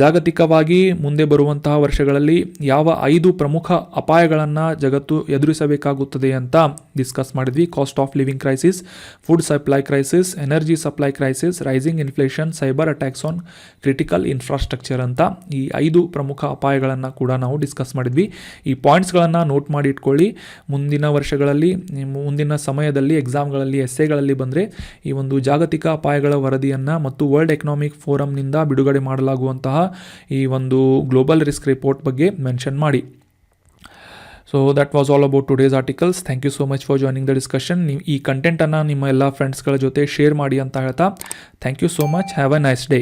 ಜಾಗತಿಕವಾಗಿ ಮುಂದೆ ಬರುವಂತಹ ವರ್ಷಗಳಲ್ಲಿ ಯಾವ 5 ಪ್ರಮುಖ ಅಪಾಯಗಳನ್ನು ಜಗತ್ತು ಎದುರಿಸಬೇಕಾಗುತ್ತದೆ ಅಂತ ಡಿಸ್ಕಸ್ ಮಾಡಿದ್ವಿ. Cost of living crisis, food supply crisis, energy supply crisis, rising inflation, cyber attacks on critical infrastructure ಅಂತ ಈ 5 ಪ್ರಮುಖ ಅಪಾಯಗಳನ್ನು ಕೂಡ ನಾವು ಡಿಸ್ಕಸ್ ಮಾಡಿದ್ವಿ. ಈ ಪಾಯಿಂಟ್ಸ್ಗಳನ್ನು ನೋಟ್ ಮಾಡಿ ಇಟ್ಕೊಳ್ಳಿ. ಮುಂದಿನ ವರ್ಷಗಳಲ್ಲಿ, ಮುಂದಿನ ಸಮಯದಲ್ಲಿ ಎಕ್ಸಾಮ್ಗಳಲ್ಲಿ, ಎಸ್ಸೆಗಳಲ್ಲಿ ಬಂದರೆ ಈ ಒಂದು ಜಾಗತಿಕ ಅಪಾಯಗಳ ವರದಿಯನ್ನು ಮತ್ತು ವರ್ಲ್ಡ್ ಎಕನಾಮಿಕ್ ಫೋರಮ್ನಿಂದ ಬಿಡುಗಡೆ ಮಾಡಲಾಗುವಂತಹ ಈ ಒಂದು ಗ್ಲೋಬಲ್ ರಿಸ್ಕ್ ರಿಪೋರ್ಟ್ ಬಗ್ಗೆ ಮೆನ್ಷನ್ ಮಾಡಿ. So that was all about today's articles. Thank you so much for joining the discussion. ಈ ಕಂಟೆಂಟನ್ನು ನಿಮ್ಮ ಎಲ್ಲ ಫ್ರೆಂಡ್ಸ್ಗಳ ಜೊತೆ ಶೇರ್ ಮಾಡಿ ಅಂತ ಹೇಳ್ತಾ thank you so much. Have a nice day.